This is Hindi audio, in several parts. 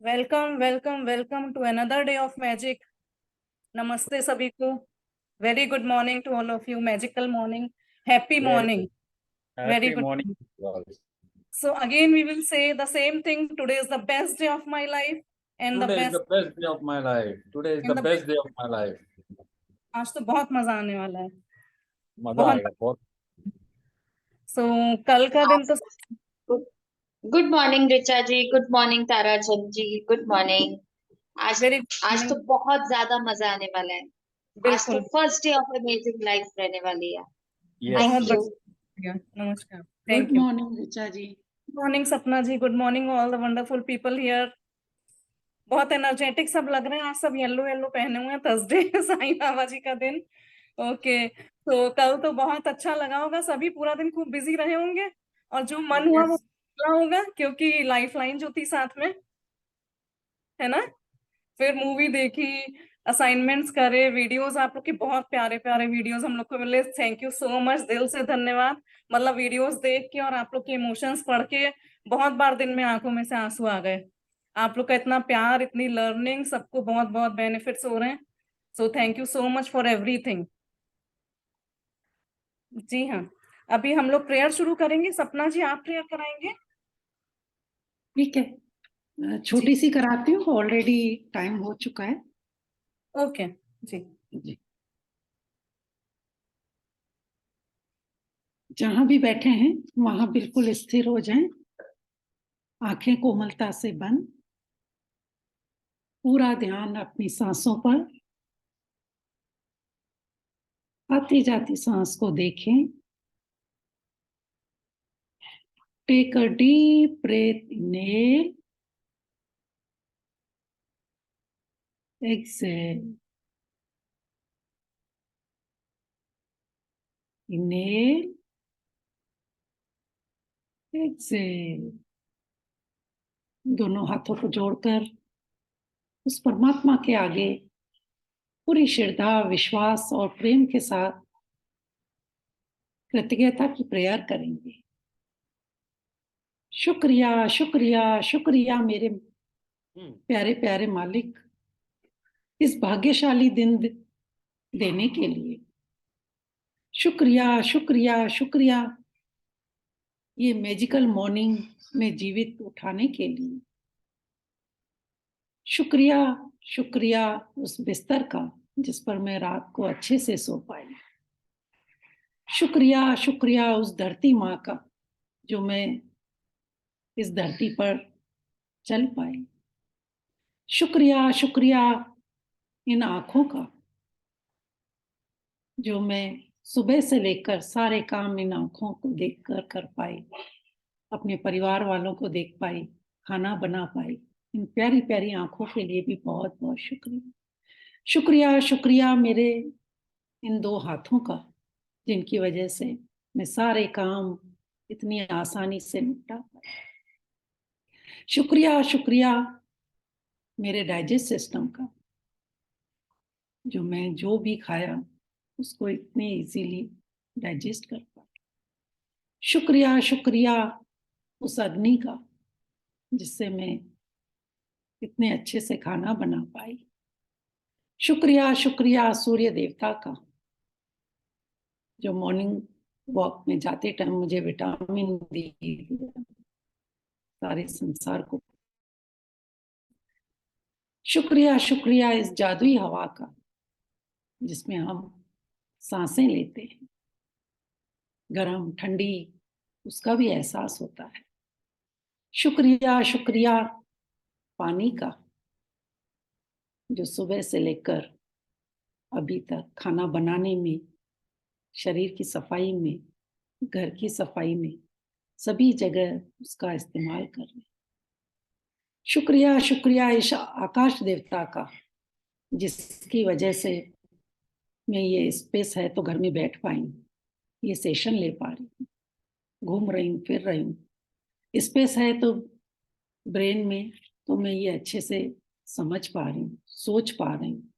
Welcome welcome welcome to another day of magic. नमस्ते सभी को। Very good morning to all of you. Magical morning, happy Very morning, very happy good. morning to all. So again we will say the same thing. Today is the best day of my life and the Today is best the best day of my life. Today is in the the best day of my life. आज तो बहुत मजा आने वाला है। मजा बहुत। आएगा बहुत। सो कल का दिन तो good good morning Richa ji. Good morning Tara Chand ji. Good morning. आज वेरी आज तो बहुत ज्यादा मजा आने वाला है। आज तो बिल्कुल first day of amazing life रहने वाली है। Yes, बहुत थैंक यू। yes. बढ़िया। नमस्कार, good thank you. Morning Richa ji. Morning Sapna ji, good morning all the wonderful people here. बहुत एनर्जेटिक सब लग रहे हैं आज। सब येलो येलो पहने हुए हैं। थर्सडे साईं बाबा जी का दिन। ओके, तो कल तो बहुत अच्छा लगा होगा। सभी पूरा दिन खूब बिजी रहे होंगे और जो मन हुआ वो यस, पूरा होगा, क्योंकि लाइफ लाइन जो थी साथ में, है ना। फिर मूवी देखी, असाइनमेंट्स करे, वीडियोस आप लोग के बहुत प्यारे प्यारे वीडियोस हम लोग को मिले। थैंक यू सो मच, दिल से धन्यवाद। मतलब वीडियोस देख के और आप लोग के इमोशंस पढ़ के बहुत बार दिन में आंखों में से आंसू आ गए। आप लोग का इतना प्यार, इतनी लर्निंग, सबको बहुत बहुत बेनिफिट्स हो रहे हैं। So thank you so much for everything. जी हाँ, अभी हम लोग प्रेयर शुरू करेंगे। सपना जी आप प्रेयर कराएंगे? ठीक है। छोटी सी कराती हूँ, ऑलरेडी टाइम हो चुका है। ओके जी। जी, जहां भी बैठे हैं वहां बिल्कुल स्थिर हो जाएं, आंखें कोमलता से बंद, पूरा ध्यान अपनी सांसों पर। आती जाती सांस को देखें। Take a deep breath, inhale, exhale, inhale, exhale. दोनों हाथों को जोड़कर उस परमात्मा के आगे पूरी श्रद्धा, विश्वास और प्रेम के साथ कृतज्ञता की प्रेयर करेंगे। शुक्रिया शुक्रिया शुक्रिया मेरे प्यारे प्यारे मालिक, इस भाग्यशाली दिन देने के लिए। शुक्रिया शुक्रिया शुक्रिया ये मैजिकल मॉर्निंग में जीवित उठाने के लिए। शुक्रिया शुक्रिया उस बिस्तर का जिस पर मैं रात को अच्छे से सो पाई। शुक्रिया शुक्रिया उस धरती माँ का जो मैं इस धरती पर चल पाई। शुक्रिया शुक्रिया इन आंखों का जो मैं सुबह से लेकर सारे काम इन आंखों को देखकर कर पाई, अपने परिवार वालों को देख पाई, खाना बना पाई। इन प्यारी प्यारी आंखों के लिए भी बहुत बहुत शुक्रिया। शुक्रिया शुक्रिया मेरे इन दो हाथों का जिनकी वजह से मैं सारे काम इतनी आसानी से निपटा पाई। शुक्रिया शुक्रिया मेरे डाइजेस्ट सिस्टम का जो मैं जो भी खाया उसको इतने इजीली डाइजेस्ट कर पाया। शुक्रिया शुक्रिया उस अग्नि का जिससे मैं इतने अच्छे से खाना बना पाई। शुक्रिया शुक्रिया सूर्य देवता का जो मॉर्निंग वॉक में जाते टाइम मुझे विटामिन डी सारे संसार को। शुक्रिया शुक्रिया इस जादुई हवा का जिसमें हम सांसें लेते हैं, गरम ठंडी उसका भी एहसास होता है। शुक्रिया शुक्रिया पानी का जो सुबह से लेकर अभी तक खाना बनाने में, शरीर की सफाई में, घर की सफाई में, सभी जगह उसका इस्तेमाल कर रहे हैं। शुक्रिया शुक्रिया इस आकाश देवता का जिसकी वजह से मैं ये स्पेस है तो घर में बैठ पाई, ये सेशन ले पा रही हूँ, घूम रही हूँ, फिर रही हूँ। स्पेस है तो ब्रेन में तो मैं ये अच्छे से समझ पा रही हूँ, सोच पा रही हूँ।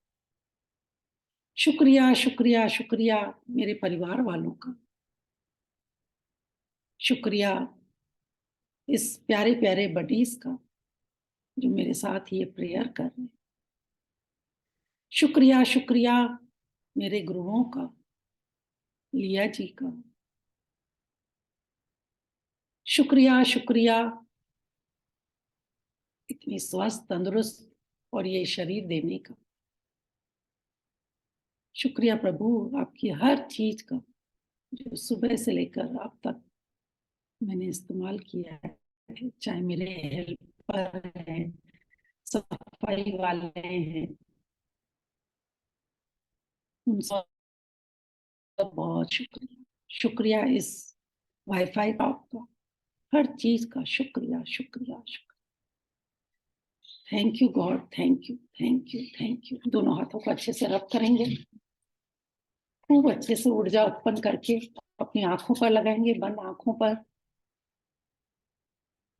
शुक्रिया शुक्रिया शुक्रिया मेरे परिवार वालों का। शुक्रिया इस प्यारे प्यारे बडीज का जो मेरे साथ ये प्रेयर कर रहे हैं। शुक्रिया शुक्रिया मेरे गुरुओं का, लिया जी का। शुक्रिया शुक्रिया इतनी स्वस्थ तंदुरुस्त और ये शरीर देने का। शुक्रिया प्रभु आपकी हर चीज का जो सुबह से लेकर अब तक मैंने इस्तेमाल किया है, चाहे मेरे हेल्पर हैं, सफाई वाले हैं, उन सब का बहुत शुक्रिया। शुक्रिया इस वाईफाई का, आपका हर चीज का शुक्रिया शुक्रिया शुक्रिया। Thank you God, thank you thank you thank you. दोनों हाथों को अच्छे से रब करेंगे, खूब अच्छे से ऊर्जा उत्पन्न करके अपनी आंखों पर लगाएंगे, बंद आंखों पर।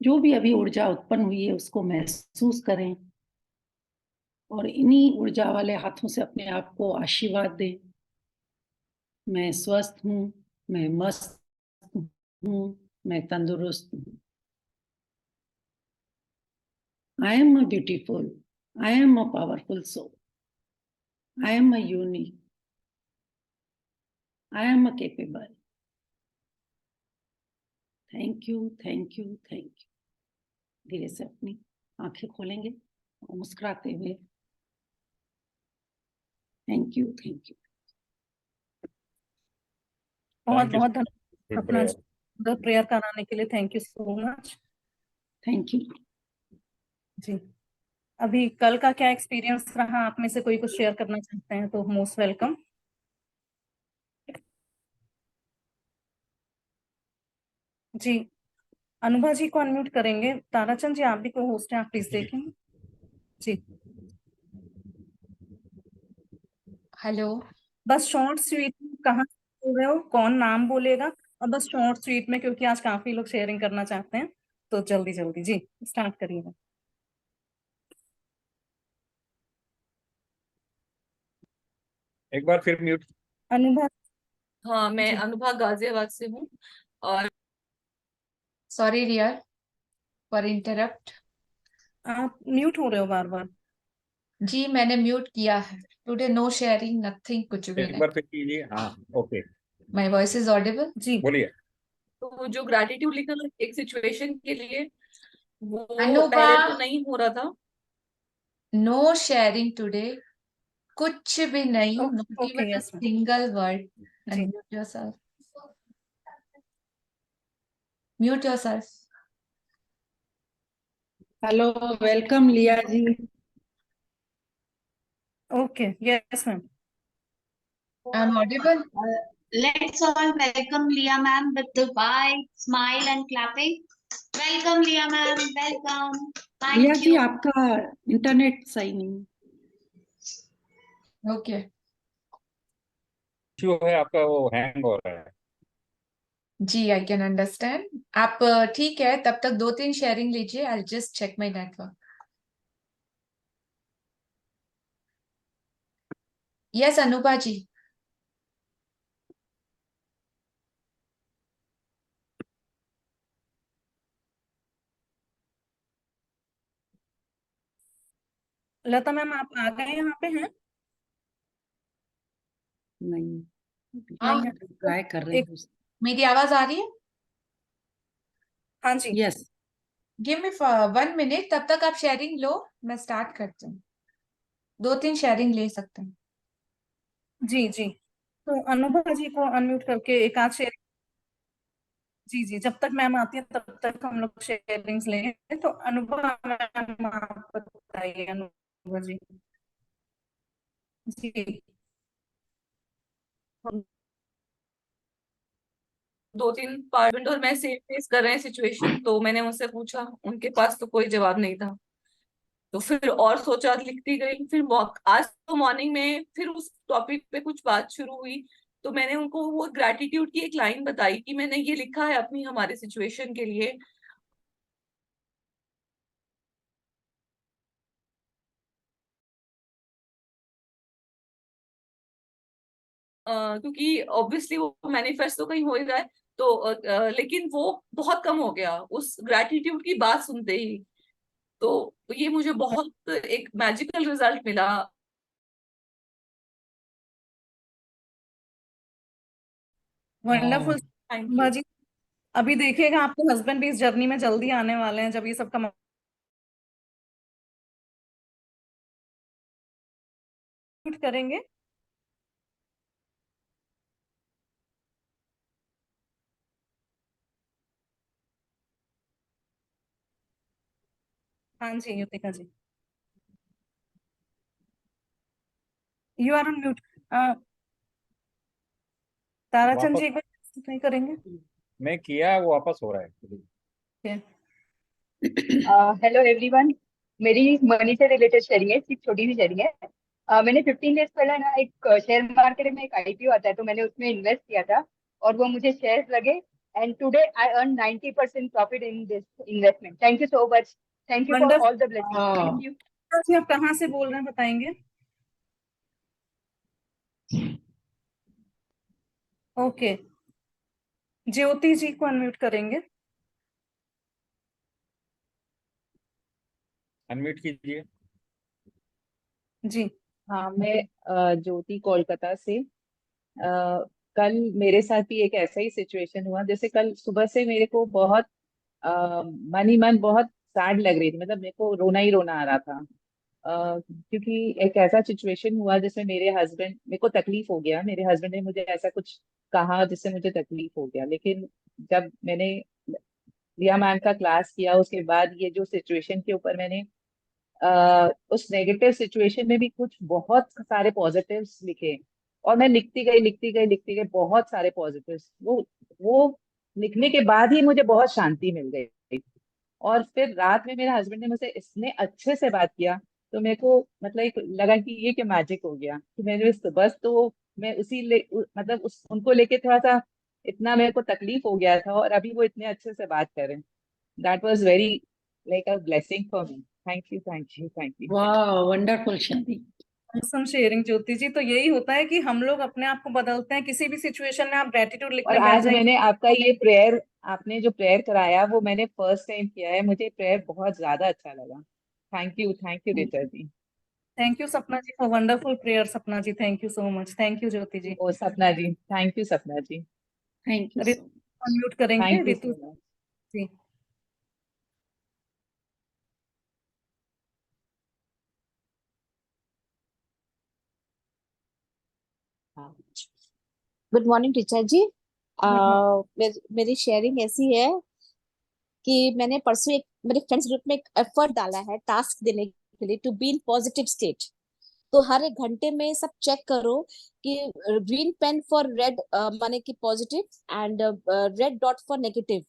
जो भी अभी ऊर्जा उत्पन्न हुई है उसको महसूस करें और इन्हीं ऊर्जा वाले हाथों से अपने आप को आशीर्वाद दें। मैं स्वस्थ हूँ, मैं मस्त हूँ, मैं तंदुरुस्त हूँ। I am a beautiful, I am a powerful soul, I am a unique, I am a capable. Thank you thank you thank you. धीरे से अपनी आंखें खोलेंगे और मुस्कुराते हुए थैंक यू थैंक यू। बहुत Thank you. बहुत धन्यवाद Good अपना prayer. प्रेयर कराने के लिए। Thank you so much thank you. जी। अभी कल का क्या एक्सपीरियंस रहा, आप में से कोई कुछ शेयर करना चाहते हैं तो मोस्ट वेलकम। जी, अनुभा जी को अनम्यूट करेंगे। ताराचंद जी आप भी को होस्ट हैं, आप प्लीज देखें। जी हेलो। बस शॉर्ट स्वीट कहाँ बोल रहे हो, कौन नाम बोलेगा, और बस शॉर्ट स्वीट में, क्योंकि आज काफी लोग शेयरिंग करना चाहते हैं तो जल्दी जल्दी जी स्टार्ट करिएगा। एक बार फिर म्यूट। अनुभा हाँ, मैं जी। अनुभा गाजियाबाद से हूँ। और सॉरी रियर फॉर इंटरप्ट। आप म्यूट हो रहे हो बार बार। जी मैंने म्यूट किया है। टुडे नो शेयरिंग नथिंग, कुछ भी एक नहीं। बार फिर कीजिए। हाँ, okay, my voice is audible? जी बोलिए। तो जो ग्रैटिट्यूड लिखा था एक सिचुएशन के लिए, वो अनुभा पहले तो नहीं हो रहा था। नो शेयरिंग टुडे, कुछ भी नहीं, not okay even a yes ma'am single word. जी। Unmute yourself, mute yourself. Hello, welcome Liya ji. Okay yes ma'am. I am audible? Let's all welcome Leah ma'am with the white smile and clapping. Welcome Leah ma'am, welcome. लिया Thank जी you. आपका इंटरनेट सही नहीं। ओके इश्यू है आपका, वो हैंग हो रहा है। जी, आई कैन अंडरस्टैंड। आप ठीक है, तब तक 2-3 शेयरिंग लीजिए। I just check my network. Yes Anubha ji. Lata ma'am आप आ गए, यहाँ पे हैं? नहीं, हाँ, नहीं है। ट्राई कर रही एक हूँ। मेरी आवाज आ रही है? हाँ जी यस। गिव मी 1 मिनट, तब तक आप शेयरिंग लो, मैं स्टार्ट करती हूँ। 2-3 शेयरिंग ले सकते हैं। जी जी। तो अनुभा जी को अनम्यूट करके एक आध शेयर। जी जी, जब तक मैम आती है तब तक हम लोग शेयरिंग्स लेंगे। तो अनुभा मैम आप बताइए। अनुभा जी जी 2-3 पार्टनर और मैं सेम फेस कर रहे हैं सिचुएशन, तो मैंने उनसे पूछा, उनके पास तो कोई जवाब नहीं था। तो फिर और सोचा, लिखती गई। फिर आज तो मॉर्निंग में फिर उस टॉपिक पे कुछ बात शुरू हुई, तो मैंने उनको वो ग्रैटिट्यूड की एक लाइन बताई कि मैंने ये लिखा है अपनी हमारे सिचुएशन के लिए। क्योंकि ऑब्वियसली वो मैनिफेस्ट तो कहीं हो ही रहा है, तो लेकिन वो बहुत कम हो गया उस ग्रैटिट्यूड की बात सुनते ही। तो ये मुझे बहुत एक मैजिकल रिजल्ट मिला। Wonderful thank you. बाजी। अभी देखिएगा आपके हस्बैंड भी इस जर्नी में जल्दी आने वाले हैं, जब ये सब कंप्लीट करेंगे। हाँ जी Yutika ji, you are on mute. Tarachand ji वापस एक बार नहीं करेंगे? मैं किया, वो वापस हो रहा है। Okay. Hello everyone. मेरी मनी से रिलेटेड शेयरिंग है, सिर्फ छोटी सी शेयरिंग है। मैंने 15 डेज पहले ना एक शेयर मार्केट में एक आईपीओ आता है, तो मैंने उसमें इन्वेस्ट किया था और वो मुझे शेयर्स लगे। And today I earn 90% profit in this investment. Thank you so much. Thank you for wonderful all the blessing. Thank you. जी, आप कहाँ से बोल रहे हैं बताएंगे? ओके, ज्योति जी को अनम्यूट करेंगे। अनम्यूट कीजिए। जी हाँ, मैं ज्योति कोलकाता से। कल मेरे साथ भी एक ऐसा ही सिचुएशन हुआ। जैसे कल सुबह से मेरे को बहुत मन ही मन बहुत सैड लग रही थी, मतलब मेरे को रोना ही रोना आ रहा था। क्योंकि एक ऐसा सिचुएशन हुआ जिसमें मेरे को तकलीफ हो गया। मेरे हस्बैंड ने मुझे ऐसा कुछ कहा जिससे मुझे तकलीफ हो गया। लेकिन जब मैंने लिया मैम का क्लास किया, उसके बाद ये जो सिचुएशन के ऊपर मैंने उस नेगेटिव सिचुएशन में भी कुछ बहुत सारे पॉजिटिव्स लिखे। और मैं लिखती गई बहुत सारे पॉजिटिव्स। वो लिखने के बाद ही मुझे बहुत शांति मिल गई। और फिर रात में मेरे हस्बैंड ने मुझसे इतने अच्छे से बात किया, तो मेरे को मतलब एक लगा कि ये क्या मैजिक हो गया कि मैंने बस तो मैं मतलब उनको लेके थोड़ा सा इतना मेरे को तकलीफ हो गया था, और अभी वो इतने अच्छे से बात कर रहे हैं। That was very like a blessing for me. Thank you, thank you, thank you. वाह, वंडरफुल शादी। ऑसम शेयरिंग ज्योति जी। तो यही होता है कि हम लोग अपने आप को बदलते हैं, किसी भी सिचुएशन में आप ग्रेटिट्यूड और लिखने बैठ आज जाएंगे। मैंने आपका ये प्रेयर, आपने जो प्रेयर कराया वो मैंने फर्स्ट टाइम किया है। मुझे प्रेयर बहुत ज्यादा अच्छा लगा। Thank you Richa ji. Thank you Sapna ji for wonderful prayer. Sapna ji thank you so much. Thank you Jyoti ji. ओ Sapna ji, thank you Sapna ji. Thank you so Ritu unmute करेंगे, thank you Ritu so much. जी। हाँ, good morning teacher ji. Good morning. मेरी शेयरिंग ऐसी है कि मैंने परसों एक मेरे फ्रेंड्स ग्रुप में एक एफर्ट डाला है टास्क देने के लिए, to be in positive state. तो हर एक घंटे में सब चेक करो कि ग्रीन पेन फॉर रेड माने कि positive and red dot for negative.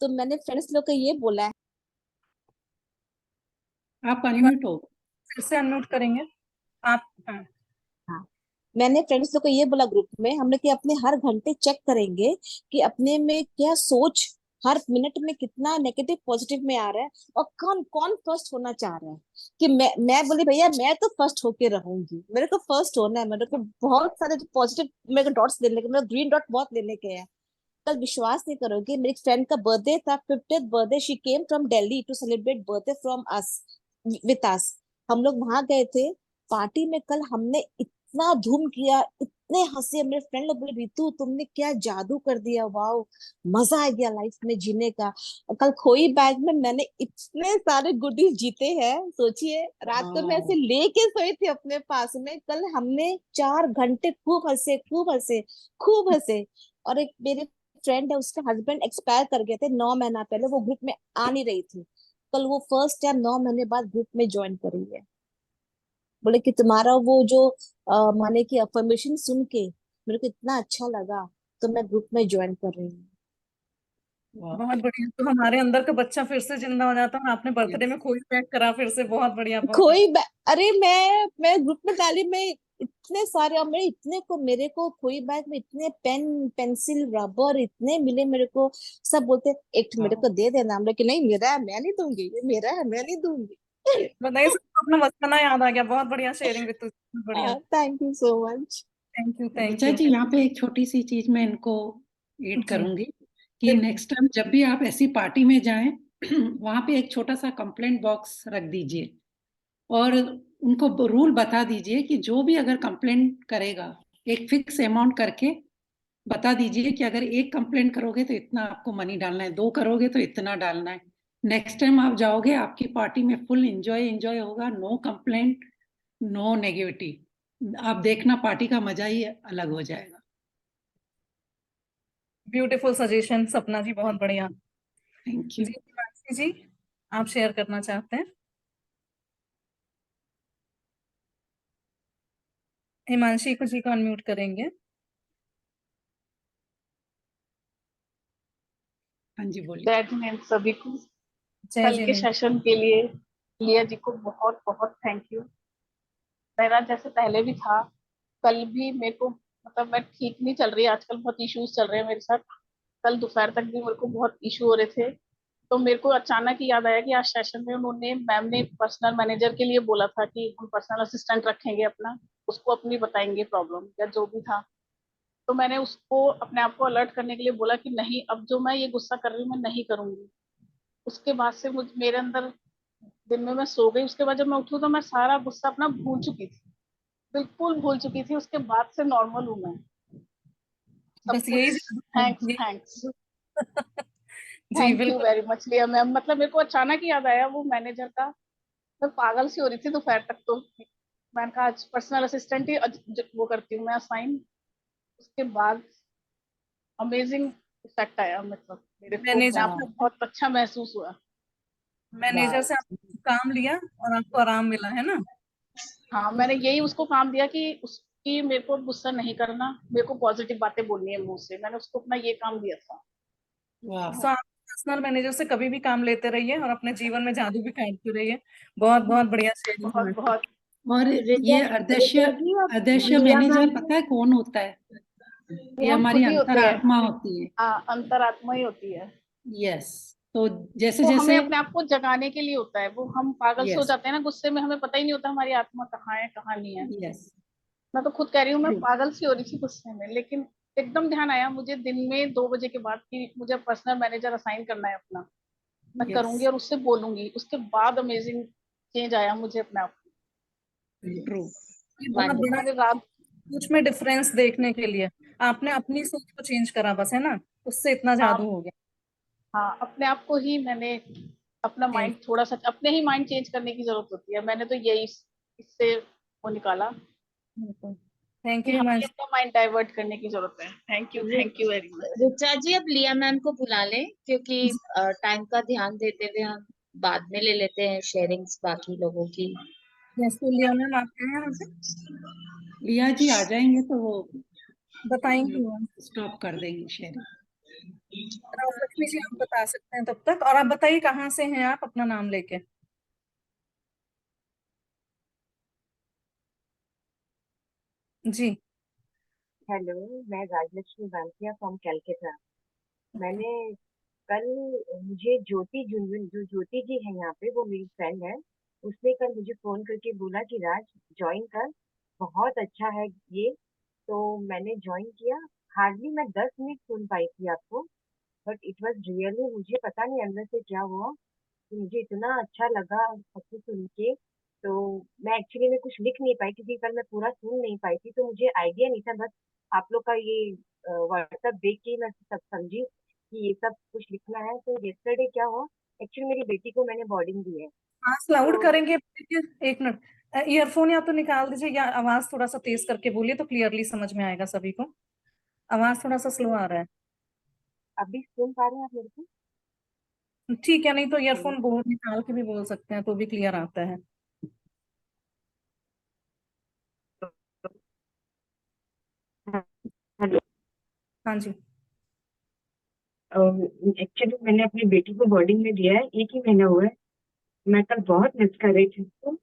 तो मैंने फ्रेंड्स लोग को ये बोला है। आप अनम्यूट हो। फिर से अनम्यूट करेंगे आप। हाँ हाँ, मैंने फ्रेंड्स लोग को ये बोला ग्रुप में हमने कि अपने हर घंटे चेक करेंगे कि अपने में क्या सोच, हर मिनट में कितना नेगेटिव पॉजिटिव में आ रहा है, और कौन कौन फर्स्ट होना चाह रहा है। कि मैं बोली भैया मैं तो फर्स्ट होके रहूंगी, मेरे को फर्स्ट होना है, मेरे को बहुत सारे पॉजिटिव मेरे को डॉट्स लेने के, मेरे ग्रीन डॉट बहुत लेने के हैं। कल विश्वास नहीं करोगे, मेरी फ्रेंड का बर्थडे था, 50th birthday. She came from Delhi to celebrate birthday from us, with us. हम लोग वहां गए थे पार्टी में। कल हमने इतना धूम किया, इतने हंसे। मेरे फ्रेंड लोग बोले रितु तुमने क्या जादू कर दिया, वाओ मजा आ गया लाइफ में जीने का। और कल खोई बैग में मैंने इतने सारे गुडीज जीते हैं, सोचिए। रात को मैं ऐसे लेके सोई थी अपने पास में। कल हमने 4 घंटे खूब हंसे, खूब हंसे, खूब हंसे। और एक मेरे फ्रेंड है, उसके हस्बैंड एक्सपायर कर गए थे 9 महीना पहले, वो ग्रुप में आ नहीं रही थी। कल वो फर्स्ट टाइम 9 महीने बाद ग्रुप में ज्वाइन करी है। बोले कि तुम्हारा वो जो माने कि अफर्मेशन सुन के मेरे को इतना अच्छा लगा, तो मैं ग्रुप में ज्वाइन कर रही हूँ। वाह, बहुत बढ़िया। तो हमारे अंदर का बच्चा फिर से जिंदा हो जाता है और आपने बर्थडे में खोई पैक करा फिर से। बहुत बढ़िया, बहुत कोई अरे मैं ग्रुप में डाली, मैं इतने सारे, और मेरे को कोई बैग में इतने पेन पेंसिल रबर इतने मिले मेरे को। सब बोलते एक मेरे को दे देना। हम लोग कि नहीं मेरा है मैं नहीं दूंगी, ये मेरा है मैं नहीं दूंगी। बताइए, सबको अपना बचपना याद आ गया। बहुत बढ़िया शेयरिंग रितु जी, बहुत बढ़िया। Thank you so much. Thank you, thank Richa you ji, यहाँ पे एक छोटी सी चीज मैं इनको ऐड जी। करूंगी कि नेक्स्ट टाइम जब भी आप ऐसी पार्टी में जाएं वहां पे एक छोटा सा कंप्लेंट बॉक्स रख दीजिए और उनको रूल बता दीजिए कि जो भी अगर कंप्लेंट करेगा एक फिक्स अमाउंट करके बता दीजिए कि अगर एक कंप्लेंट करोगे तो इतना आपको मनी डालना है, 2 करोगे तो इतना डालना है। नेक्स्ट टाइम आप जाओगे आपकी पार्टी में फुल एंजॉय होगा, नो कंप्लेंट, नो नेगेटिव। आप देखना पार्टी का मजा ही अलग हो जाएगा। ब्यूटीफुल सजेशन सपना जी, बहुत बढ़िया। Thank ji you. हिमांशी जी, आप शेयर करना चाहते हैं? हिमांशी को जी को अनम्यूट करेंगे। हाँ जी बोलिए। जय जिनेंद्र सभी को। जय कल जी के ने। सेशन के लिए लिया जी को बहुत बहुत थैंक यू। मेरा जैसे पहले भी था, कल भी मेरे को मतलब मैं ठीक नहीं चल रही, आजकल बहुत इश्यूज चल रहे हैं मेरे साथ। कल दोपहर तक भी मेरे को बहुत इशू हो रहे थे, तो मेरे को अचानक ही याद आया कि आज सेशन में उन्होंने मैम ने पर्सनल मैनेजर के लिए बोला था कि हम पर्सनल असिस्टेंट रखेंगे अपना, उसको अपनी बताएंगे प्रॉब्लम या जो भी था। तो मैंने उसको अपने आप को अलर्ट करने के लिए बोला कि नहीं, अब जो मैं ये गुस्सा कर रही हूँ मैं नहीं करूंगी। उसके बाद से मुझ मेरे अंदर दिन में मैं सो गई, उसके बाद जब मैं उठी तो मैं सारा गुस्सा अपना भूल चुकी थी, बिल्कुल भूल चुकी थी। उसके बाद से नॉर्मल हूँ मैं, सब बस कुछ। यही जादू है, थैंक्स ये थैंक्स जी थैंक यू बिल्कुल। वेरी मच लिया मैम। मतलब मेरे को अचानक ही याद आया वो मैनेजर का, मैं पागल सी हो रही थी दोपहर तक। तो मैंने कहा आज पर्सनल असिस्टेंट ही वो करती हूँ मैं असाइन। उसके बाद अमेजिंग इफेक्ट आया, मतलब मेरे को अपने मैनेजर आप से में बहुत अच्छा महसूस हुआ। मैनेजर से आपने काम लिया और आपको आराम मिला है ना? हाँ, मैंने यही उसको काम दिया कि उसकी मेरे को गुस्सा नहीं करना, मेरे को पॉजिटिव बातें बोलनी है मुंह से। मैंने उसको अपना ये काम दिया था। वाह। सो आप पर्सनल मैनेजर से कभी भी काम लेते रहिए और अपने जीवन में जादू भी करते रहिए। बहुत बहुत बढ़िया शेयरिंग बहुत हिमांशी। बहुत और रिचा ये अध्यक्ष रिचा जी आप अध्यक्ष लिया मैनेजर मैम पता है कौन होता है? ये ये हम हमारी खुद ही होते हैं। अंतरात्मा होती है। हाँ, अंतरात्मा ही होती है। यस। तो जैसे वो हमें जैसे अपने आप को जगाने के लिए होता है। वो हम पागल से हो यस जाते हैं ना गुस्से में, हमें पता ही नहीं होता हमारी आत्मा कहाँ है कहाँ नहीं है। यस मैं तो खुद कह रही हूँ मैं ट्रू। पागल सी हो रही थी गुस्से में, लेकिन एकदम ध्यान आया मुझे दिन में 2 बजे के बाद कि मुझे पर्सनल मैनेजर असाइन करना है अपना। मैं यस करूंगी और उससे बोलूंगी। उसके बाद अमेजिंग चेंज आया मुझे अपने आप ट्रू। ये बहुत को। बड़ा मैंने रात सोच में डिफरेंस देखने के लिए आपने अपनी सोच को चेंज करा, बस है ना, उससे इतना हाँ जादू हो गया। हाँ, अपने आप को ही मैंने अपना चेंज। माइंड थोड़ा सा, अपने ही माइंड चेंज करने की जरूरत होती है। मैंने तो यही इससे वो निकाला थैंक कि यू हमें हिमांशी। अपना माइंड डाइवर्ट करने की जरूरत है। Thank you very much. Richa ji अब लिया मैम को बुला लें, क्योंकि टाइम का ध्यान देते हुए हम बाद में ले लेते हैं शेयरिंग्स बाकी लोगों की। यस तो लिया मैम, आप हैं यहाँ पे? लिया जी आ जाएंगे तो वो बताएंगी मैम। स्टॉप कर देंगे शेयरिंग। लक्ष्मी जी आप बता सकते हैं तब तक, और आप बताइए कहाँ से हैं आप अपना नाम लेके। जी। हेलो, मैं राजलक्ष्मी बांकिया फ्रॉम कैलकाटा। मैंने कल मुझे ज्योति जी है यहाँ पे, वो मेरी फ्रेंड है। उसने कल मुझे फोन करके बोला कि राज ज्वाइन कर, बहुत अच्छा है ये। तो मैंने ज्वाइन किया। हार्डली मैं 10 मिनट सुन पाई थी आपको, बट इट वाज रियली, मुझे पता नहीं अंदर से क्या हुआ कि मुझे इतना अच्छा लगा सबको सुन के। तो मैं एक्चुअली में कुछ लिख नहीं पाई क्योंकि कल मैं पूरा सुन नहीं पाई थी, तो मुझे आइडिया नहीं था। बस आप लोग का ये व्हाट्सएप देख के ही मैं सब समझी कि ये सब कुछ लिखना है। तो yesterday क्या हुआ, एक्चुअली मेरी बेटी को मैंने बोर्डिंग दी है। आवाज लाउड तो करेंगे? एक मिनट, ईयरफोन या तो निकाल दीजिए या आवाज थोड़ा सा तेज करके बोलिए तो क्लियरली समझ में आएगा सभी को। आवाज थोड़ा सा स्लो आ रहा अभी सुन पा रहे हैं आप मेरे को? है। ठीक है, नहीं तो हेलो। ईयरफोन बोल निकाल के भी बोल सकते हैं तो भी क्लियर आता है। हेलो। हाँ जी। एक्चुअली मैंने अपनी बेटी को बोर्डिंग में दिया है, 1 ही महीना हुआ है। मैं कल बहुत मिस कर रही थी उसको।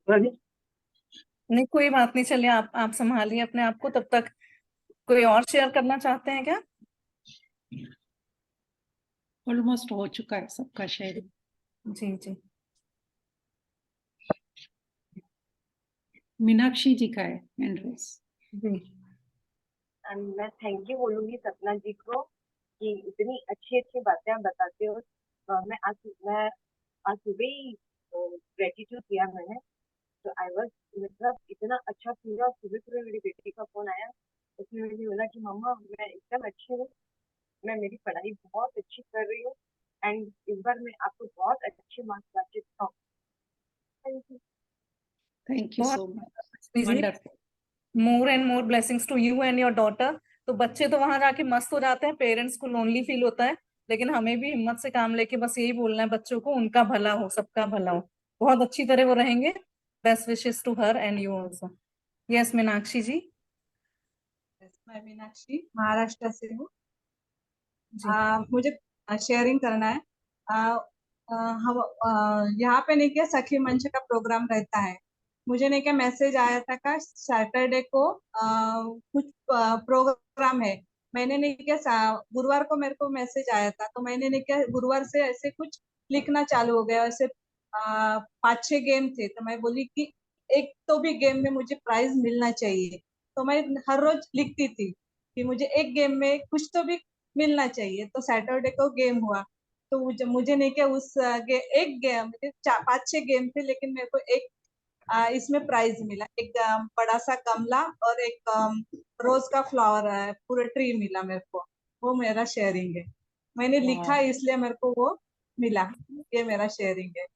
अभी नहीं कोई बात नहीं, चलिए आप संभालिए अपने आप को तब तक। कोई और शेयर करना चाहते हैं क्या? ऑलमोस्ट हो चुका है सबका शेयरिंग। जी जी। मीनाक्षी जी का है हैंड रेस। जी एंड मैं थैंक यू बोलूंगी सपना जी को कि इतनी अच्छी अच्छी बातें आप बताते हो। मैं आज सुबह ही ग्रेटिट्यूड किया मैंने, तो आई वाज मतलब इतना अच्छा फील। और सुबह सुबह मेरी बेटी का फोन आया, उसने मुझे बोला कि मम्मा मैं एकदम अच्छी हूँ, मैं मेरी पढ़ाई बहुत अच्छी कर रही हूँ एंड इस बार मैं आपको बहुत अच्छे मार्क्स ला के दिखाऊं। Thank you. थैंक यू बहुत सो मच, जी wonderful. More and more blessings to you and your daughter. तो बच्चे तो वहां जाके मस्त हो जाते हैं, पेरेंट्स को लोनली फील होता है, लेकिन हमें भी हिम्मत से काम लेके बस यही बोलना है बच्चों को, उनका भला हो, सबका भला हो, बहुत अच्छी तरह वो रहेंगे। Best wishes to her and you also. Yes Meenakshi ji. मैं मीनाक्षी महाराष्ट्र से हूँ। जी मुझे शेयरिंग करना है। हम यहाँ पे नहीं क्या सखी मंच का प्रोग्राम रहता है। मुझे नहीं क्या मैसेज आया था का सैटरडे को कुछ प्रोग्राम है। मैंने नहीं क्या गुरुवार को मेरे को मैसेज आया था, तो मैंने नहीं क्या गुरुवार से ऐसे कुछ लिखना चालू हो गया। ऐसे 5-6 गेम थे, तो मैं बोली कि एक तो भी गेम में मुझे प्राइज मिलना चाहिए। तो मैं हर रोज लिखती थी कि मुझे एक गेम में कुछ तो भी मिलना चाहिए। तो सैटरडे को गेम हुआ, तो मुझे नहीं क्या उस एक गेम मुझे 5-6 गेम थे, लेकिन मेरे को एक इसमें प्राइज मिला। एक बड़ा सा गमला और एक रोज का फ्लावर पूरा ट्री मिला मेरे को। वो मेरा शेयरिंग है। मैंने लिखा इसलिए मेरे को वो मिला। ये मेरा शेयरिंग है।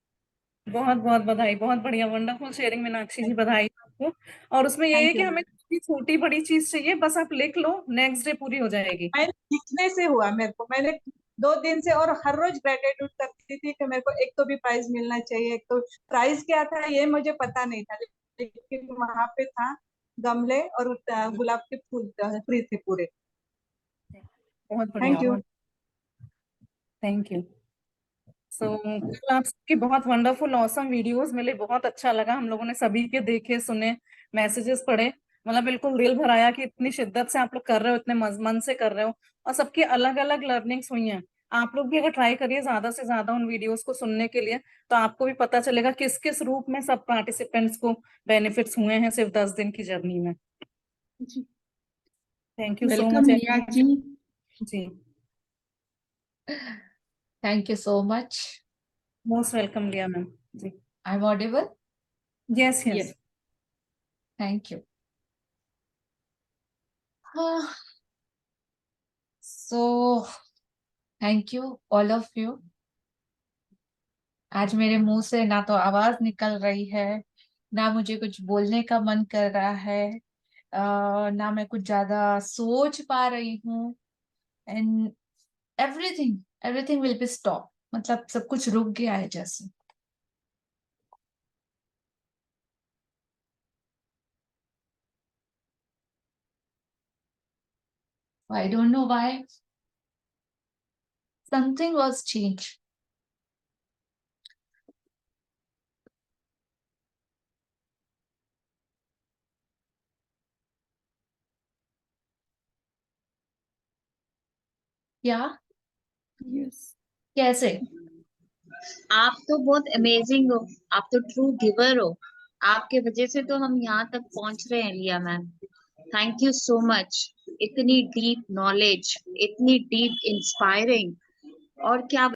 बहुत बहुत बधाई, बहुत बढ़िया, वंडरफुल शेयरिंग मीनाक्षी जी, बधाई आपको। और उसमें ये है थैंक कि यू। हमें कोई छोटी बड़ी चीज चाहिए, बस आप लिख लो, नेक्स्ट डे पूरी हो जाएगी। मैं लिखने से हुआ मेरे को। मैंने 2 दिन से और हर रोज ग्रेटिट्यूड करती थी कि मेरे को एक तो भी प्राइज मिलना चाहिए। एक तो प्राइज क्या था ये मुझे पता नहीं था, लेकिन वहां पे था गमले और गुलाब के फूल फ्री थे पूरे। बहुत बढ़िया, थैंक यू। बहुत थैंक यू। सो कल आप सबके बहुत वंडरफुल ऑसम वीडियोस मिले, बहुत अच्छा लगा, हम लोगों ने सभी के देखे सुने, मैसेजेस पढ़े, मतलब बिल्कुल दिल भर आया कि इतनी शिद्दत से आप लोग कर रहे हो, इतने मन से कर रहे हो, और सबकी अलग अलग लर्निंग्स हुई हैं। आप लोग भी अगर ट्राई करिए ज्यादा से ज्यादा उन वीडियोस को सुनने के लिए, तो आपको भी पता चलेगा किस किस रूप में सब पार्टिसिपेंट्स को बेनिफिट्स हुए हैं सिर्फ 10 दिन की जर्नी में। Thank you so welcome much. Riya ji. जी Thank you so much. Most welcome Liya ma'am ji. I'm audible? Yes yes. Yes. Thank you. So, thank you all of you. आज मेरे मुंह से ना तो आवाज निकल रही है, ना मुझे कुछ बोलने का मन कर रहा है, ना मैं कुछ ज्यादा सोच पा रही हूँ। And everything everything will be stop, मतलब सब कुछ रुक गया है जैसे। I don't know why. Something was changed. क्या? Yes. कैसे? आप तो बहुत अमेजिंग हो, आप तो ट्रू गिवर हो। आपके वजह से तो हम यहाँ तक पहुंच रहे हैं लिया ma'am. Thank you so much. इतनी डीप नॉलेज, इतनी डीप इंस्पायरिंग, और क्या।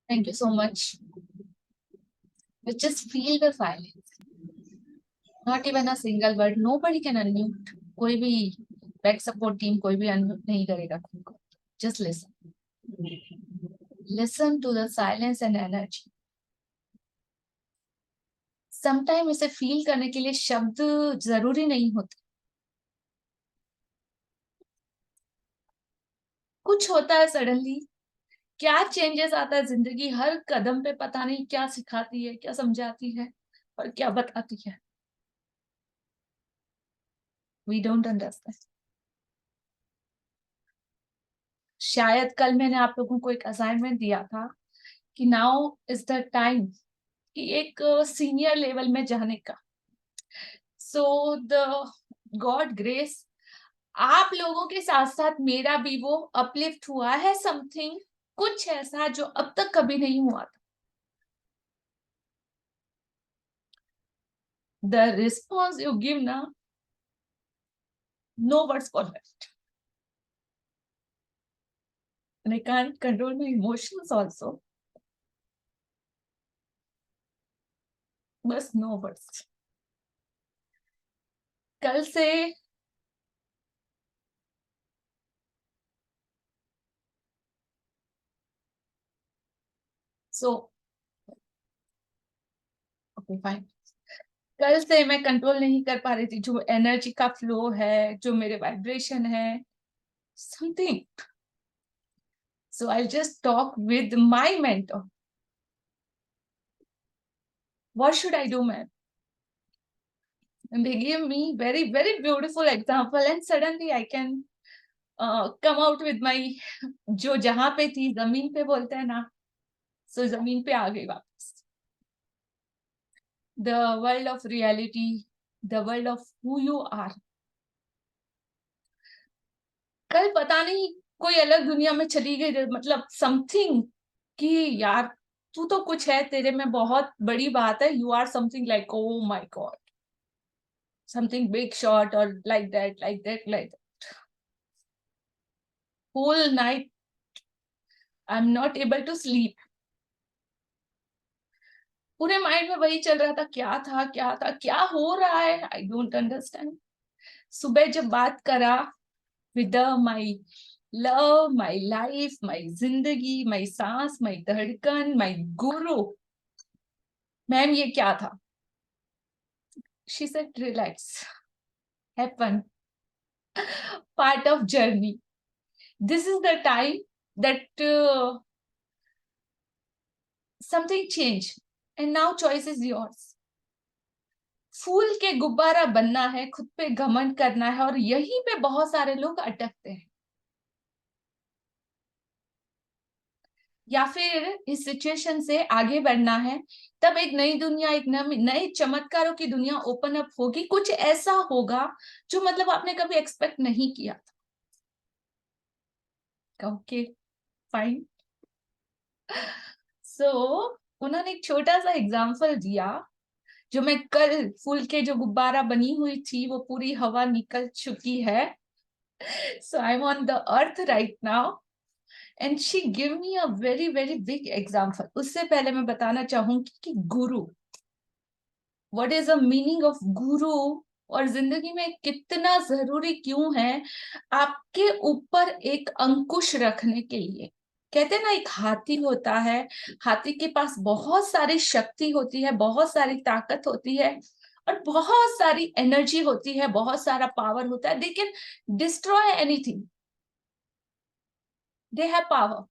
Thank you so much. We just feel the silence. Not even a single word. Nobody can unmute. कोई भी बैक सपोर्ट टीम कोई भी अनम्यूट नहीं करेगा खुद को। Just listen. Listen to the silence and energy. Sometimes इसे फील करने के लिए शब्द जरूरी नहीं होते। कुछ होता है सडनली, क्या चेंजेस आता है जिंदगी हर कदम पे, पता नहीं क्या सिखाती है, क्या समझाती है और क्या बताती है। We don't understand. शायद कल मैंने आप लोगों को एक असाइनमेंट दिया था कि नाउ इज द टाइम कि एक सीनियर लेवल में जाने का। सो द गॉड ग्रेस, आप लोगों के साथ साथ मेरा भी वो अपलिफ्ट हुआ है, समथिंग कुछ ऐसा जो अब तक कभी नहीं हुआ था। the response you give now, no words for that. And I can't control my emotions also. बस no words. कल से ओके फाइन, कल से मैं कंट्रोल नहीं कर पा रही थी जो एनर्जी का फ्लो है, जो मेरे वाइब्रेशन है, something. So I'll just talk with my mentor. What should I do, ma'am? And they gave me very, very beautiful example, and suddenly I can come out with my जो जहां पे थी जमीन पे बोलते हैं ना, so जमीन पे आ गई वापस. The world of reality, the world of who you are. कल पता नहीं कोई अलग दुनिया में चली गई, मतलब समथिंग कि यार तू तो कुछ है, तेरे में बहुत बड़ी बात है, you are something like oh my god, something big shot और like that like that like that. Whole night I am not able to sleep. पूरे माइंड में वही चल रहा था, क्या था क्या था, क्या हो रहा है, आई डोंट अंडरस्टैंड. सुबह जब बात करा with my love, my life, my जिंदगी, माई सांस, माई धड़कन, माई गुरु, मैम ये क्या था? She said relax, happen, part of journey. This is the time that something change and now choice is yours. फूल के गुब्बारा बनना है, खुद पे घमंड करना है, और यहीं पे बहुत सारे लोग अटकते हैं. या फिर इस सिचुएशन से आगे बढ़ना है, तब एक नई दुनिया, एक नए चमत्कारों की दुनिया ओपन अप होगी. कुछ ऐसा होगा जो मतलब आपने कभी एक्सपेक्ट नहीं किया था. Okay fine. सो उन्होंने एक छोटा सा एग्जाम्पल दिया, जो मैं कल फूल के जो गुब्बारा बनी हुई थी वो पूरी हवा निकल चुकी है. So I am on the earth right now and she give me a very very big example. उससे पहले मैं बताना चाहूंगी कि guru, what is the meaning of guru, और जिंदगी में कितना जरूरी क्यों है आपके ऊपर एक अंकुश रखने के लिए. कहते हैं ना, एक हाथी होता है, हाथी के पास बहुत सारी शक्ति होती है, बहुत सारी ताकत होती है, और बहुत सारी एनर्जी होती है, बहुत सारा पावर होता है. They can destroy anything, they have power.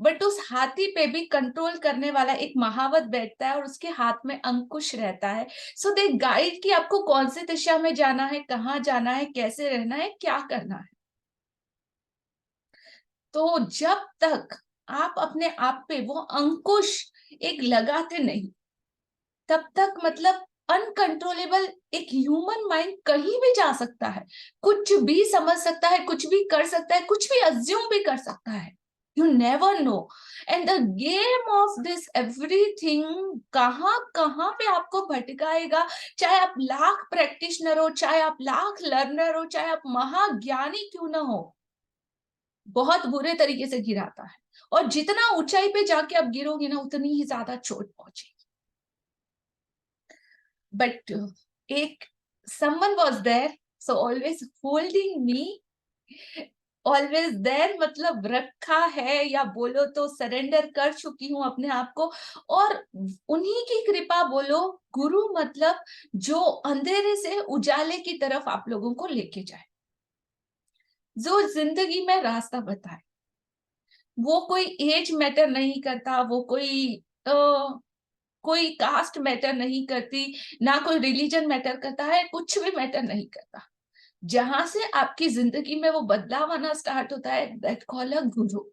But उस हाथी पे भी कंट्रोल करने वाला एक महावत बैठता है और उसके हाथ में अंकुश रहता है. सो दे गाइड कि आपको कौन सी दिशा में जाना है, कहाँ जाना है, कैसे रहना है, क्या करना है. तो जब तक आप अपने आप पे वो अंकुश एक लगाते नहीं, तब तक मतलब अनकंट्रोलेबल एक ह्यूमन माइंड कहीं भी जा सकता है, कुछ भी समझ सकता है, कुछ भी कर सकता है, कुछ भी अज्यूम भी कर सकता है. You never know. And the game of this everything कहाँ कहाँ पे आपको भटकाएगा. चाहे आप लाख प्रैक्टिशनर हो, चाहे आप लाख लर्नर हो, चाहे आप महाज्ञानी क्यों ना हो, बहुत बुरे तरीके से गिराता है. और जितना ऊंचाई पे जाके आप गिरोगे ना, उतनी ही ज्यादा चोट पहुंचेगी. बट एक someone was there, so always holding me, always there मतलब रखा है, या बोलो तो सरेंडर कर चुकी हूँ अपने आप को. और उन्हीं की कृपा बोलो. गुरु मतलब जो अंधेरे से उजाले की तरफ आप लोगों को लेके जाए, जो जिंदगी में रास्ता बताए. वो कोई एज मैटर नहीं करता, वो कोई कास्ट मैटर नहीं करती, ना कोई रिलीजन मैटर करता है, कुछ भी मैटर नहीं करता. जहां से आपकी जिंदगी में वो बदलाव आना स्टार्ट होता है, दैट कॉल अ गुरु.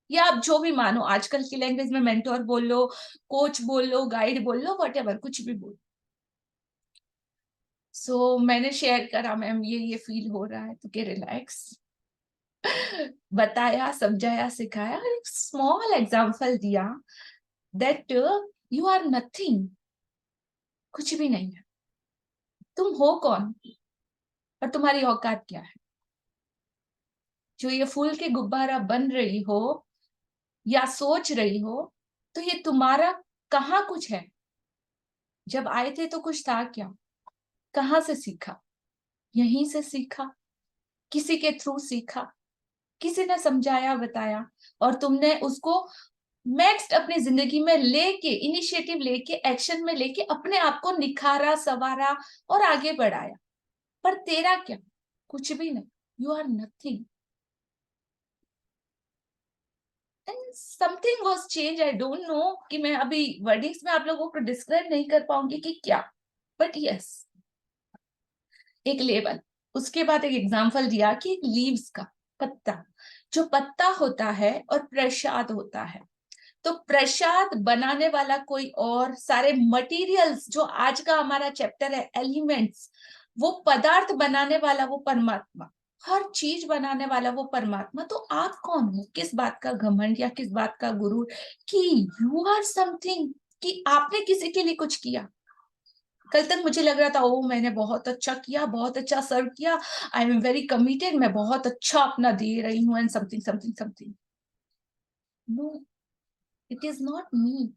या आप जो भी मानो, आजकल की लैंग्वेज में मेंटोर बोल लो, कोच बोल लो, गाइड बोल लो, व्हाटएवर, कुछ भी बोलो. सो मैंने शेयर करा, मैम ये फील हो रहा है, तो के रिलैक्स. बताया, समझाया, सिखाया, एक स्मॉल एग्जाम्पल दिया दैट यू आर नथिंग, कुछ भी नहीं है. तुम हो कौन और तुम्हारी औकात क्या है? जो ये फूल के गुब्बारा बन रही हो या सोच रही हो, तो ये तुम्हारा कहाँ कुछ है? जब आए थे तो कुछ था क्या? कहाँ से सीखा? यहीं से सीखा, किसी के थ्रू सीखा, किसी ने समझाया बताया, और तुमने उसको नेक्स्ट अपनी जिंदगी में लेके, इनिशिएटिव लेके, एक्शन में लेके अपने आप को निखारा, संवारा और आगे बढ़ाया। पर तेरा क्या? कुछ भी नहीं। You are nothing and something was change. I don't know कि मैं अभी वर्डिंग्स में आप लोगों को डिस्क्राइब नहीं कर पाऊंगी कि क्या, बट यस, एक लेवल। उसके बाद एक एग्जांपल दिया कि एक लीव्स का पत्ता, जो पत्ता होता है और प्रसाद होता है। तो प्रसाद बनाने वाला कोई और, सारे मटेरियल्स जो आज का हमारा चैप्टर है, एलिमेंट्स, वो पदार्थ बनाने वाला वो परमात्मा, हर चीज बनाने वाला वो परमात्मा। तो आप कौन हो? किस बात का घमंड या किस बात का गुरूर कि यू आर समथिंग, कि आपने किसी के लिए कुछ किया? कल तक मुझे लग रहा था ओ मैंने बहुत अच्छा किया, बहुत अच्छा सर्व किया, आई एम वेरी कमिटेड, मैं बहुत अच्छा अपना दे रही हूँ and something something something. No, it is not me.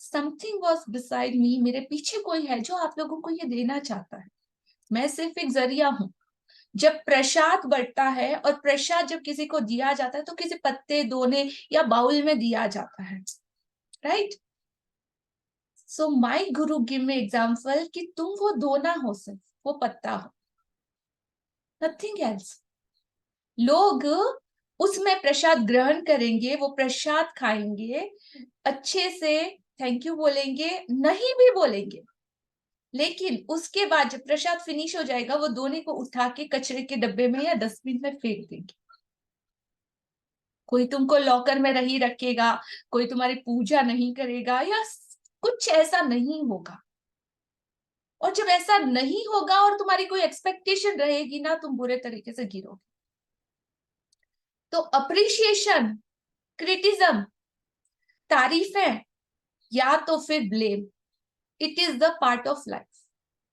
Something was beside me. मेरे पीछे कोई है जो आप लोगों को ये देना चाहता है। मैं सिर्फ एक जरिया हूं। जब प्रसाद बढ़ता है, और प्रसाद जब किसी को दिया जाता है तो किसी पत्ते, दोने या बाउल में दिया जाता है, राइट? सो माई गुरु गिव मी एग्जाम्पल कि तुम वो दोना हो, सिर्फ वो पत्ता हो, नथिंग एल्स। लोग उसमें प्रसाद ग्रहण करेंगे, वो प्रसाद खाएंगे, अच्छे से थैंक यू बोलेंगे, नहीं भी बोलेंगे, लेकिन उसके बाद जब प्रसाद फिनिश हो जाएगा, वो दोने को उठा के कचरे के डब्बे में या डस्टबिन में फेंक देंगे। कोई तुमको लॉकर में नहीं रखेगा, कोई तुम्हारी पूजा नहीं करेगा, या कुछ ऐसा नहीं होगा। और जब ऐसा नहीं होगा और तुम्हारी कोई एक्सपेक्टेशन रहेगी ना, तुम बुरे तरीके से गिरोगे। तो अप्रिशिएशन, क्रिटिज्म, तारीफें या तो फिर blame, it is the part of life.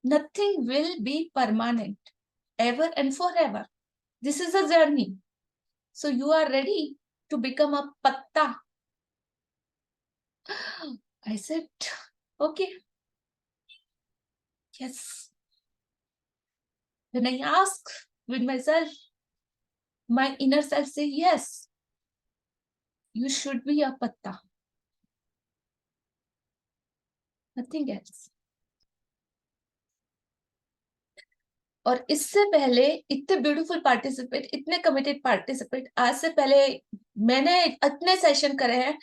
Nothing will be permanent ever and forever. This is a journey. So you are ready to become a patta. I said, okay, yes. When I ask with myself, my inner self say, yes, you should be a patta. Nothing else. और इससे पहले इतने ब्यूटीफुल पार्टिसिपेट, इतने कमिटेड पार्टिसिपेट, आज से पहले मैंने इतने सेशन करे हैं,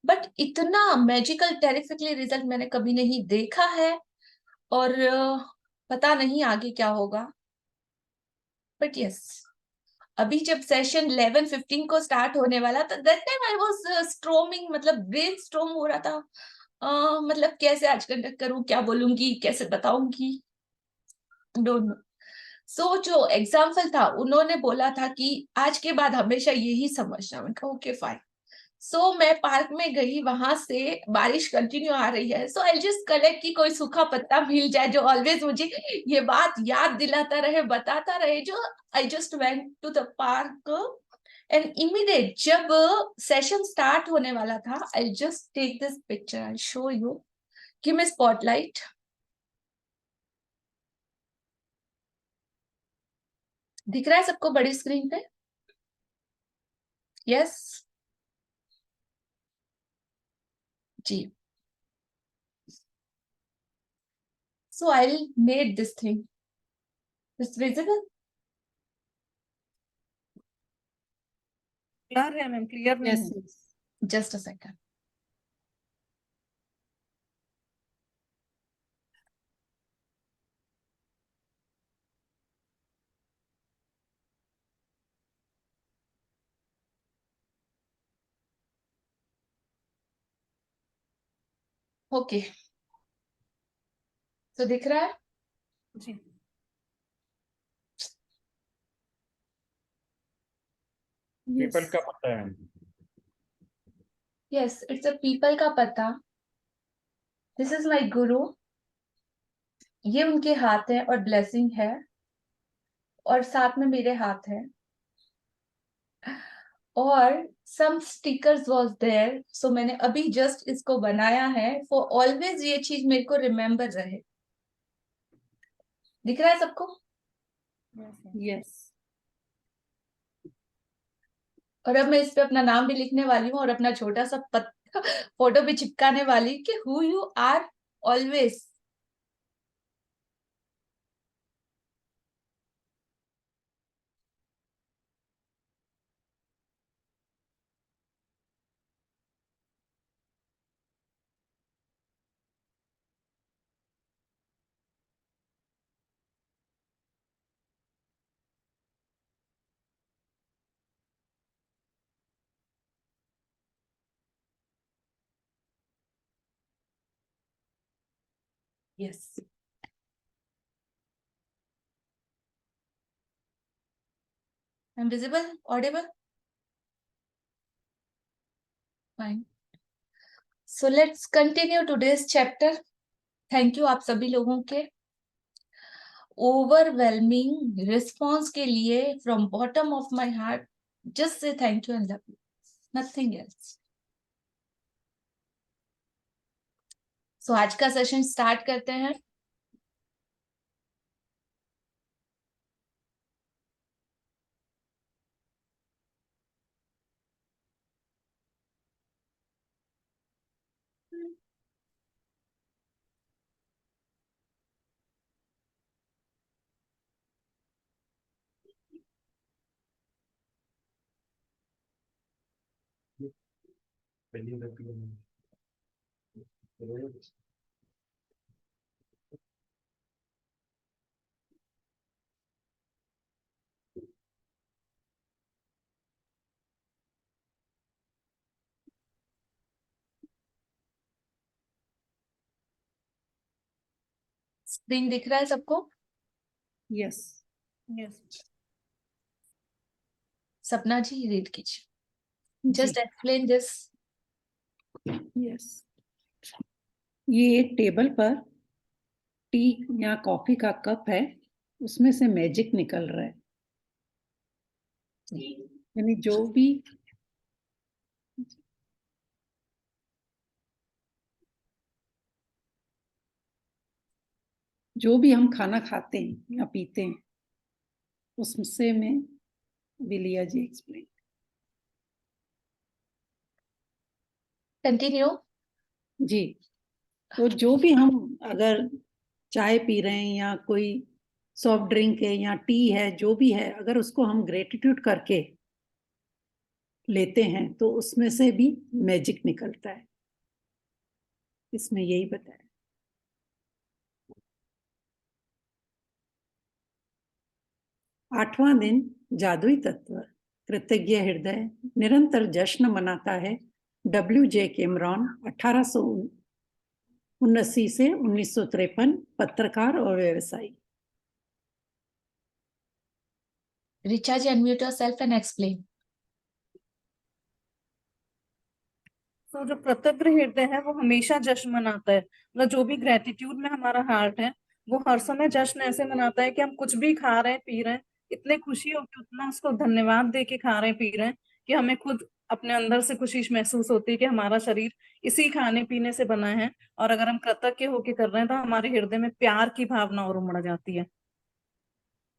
बट इतना मैजिकल टेरिफिकली रिजल्ट मैंने कभी नहीं देखा है, और पता नहीं आगे क्या होगा। बट यस, अभी जब सेशन 11:15 को स्टार्ट होने वाला था, that time I was storming, मतलब ब्रेन स्ट्रोम हो रहा था। मतलब कैसे आज कंडक्ट करूं, क्या बोलूंगी, कैसे बताऊंगी, डोंट नो। सो जो एग्जाम्पल था, उन्होंने बोला था कि आज के बाद हमेशा यही समझना। मैंने कहा ओके फाइन। सो मैं पार्क में गई, वहां से बारिश कंटिन्यू आ रही है, सो आई जस्ट कलेक्ट कि कोई सूखा पत्ता मिल जाए जो ऑलवेज मुझे ये बात याद दिलाता रहे, बताता रहे। जो I just went to the park and immediate जब सेशन स्टार्ट होने वाला था, I just take this picture, I show you, give me spotlight. दिख रहा है सबको बड़ी स्क्रीन पे? यस जी। So I'll made this thing. It's visible? Clear है मैम, क्लियर नहीं Yes, है। yes. Just a second. Okay, तो दिख रहा है? जी पीपल का पता है। Yes, it's a people का पत्ता. This is my guru. ये उनके हाथ है और ब्लेसिंग है, और साथ में मेरे हाथ है, और सम स्टिकर्स वाज देयर, सो मैंने अभी जस्ट इसको बनाया है फॉर ऑलवेज, ये चीज मेरे को रिमेम्बर रहे। दिख रहा है सबको? यस। और अब मैं इस पे अपना नाम भी लिखने वाली हूँ और अपना छोटा सा फोटो भी चिपकाने वाली कि who you are always. Yes. I'm visible, audible? Fine. So let's continue today's chapter. Thank you आप सभी लोगों के ओवरवेलमिंग रिस्पॉन्स के लिए from bottom of my heart. Just से thank you and love you, nothing else. So आज का सेशन स्टार्ट करते हैं। स्क्रीन दिख रहा है सबको? यस। यस। सपना जी रीड कीजिए, जस्ट एक्सप्लेन दिस। यस। ये एक टेबल पर टी या कॉफी का कप है, उसमें से मैजिक निकल रहा है। यानी जो भी हम खाना खाते हैं या पीते हैं, उससे में विलिया जी एक्सप्लेन। कंटिन्यू। जी। तो जो भी हम अगर चाय पी रहे हैं या कोई सॉफ्ट ड्रिंक है या टी है, जो भी है, अगर उसको हम ग्रेटिट्यूड करके लेते हैं तो उसमें से भी मैजिक निकलता है। इसमें यही बताया। 8वां दिन जादुई तत्व कृतज्ञ हृदय निरंतर जश्न मनाता है। WJ कैमरॉन 1879 से 1953, पत्रकार और व्यवसायी। रिचा जी अनम्यूट योरसेल्फ एंड एक्सप्लेन। तो जो कृतज्ञ हृदय है वो हमेशा जश्न मनाता है, मतलब जो भी ग्रेटिट्यूड में हमारा हार्ट है वो हर समय जश्न ऐसे मनाता है कि हम कुछ भी खा रहे हैं पी रहे हैं, इतने खुशी हो कि उतना उसको धन्यवाद दे के खा रहे हैं पी रहे हैं कि हमें खुद अपने अंदर से खुशी महसूस होती है कि हमारा शरीर इसी खाने पीने से बना है। और अगर हम कृतज्ञ होके कर रहे हैं तो हमारे हृदय में प्यार की भावना और उमड़ जाती है।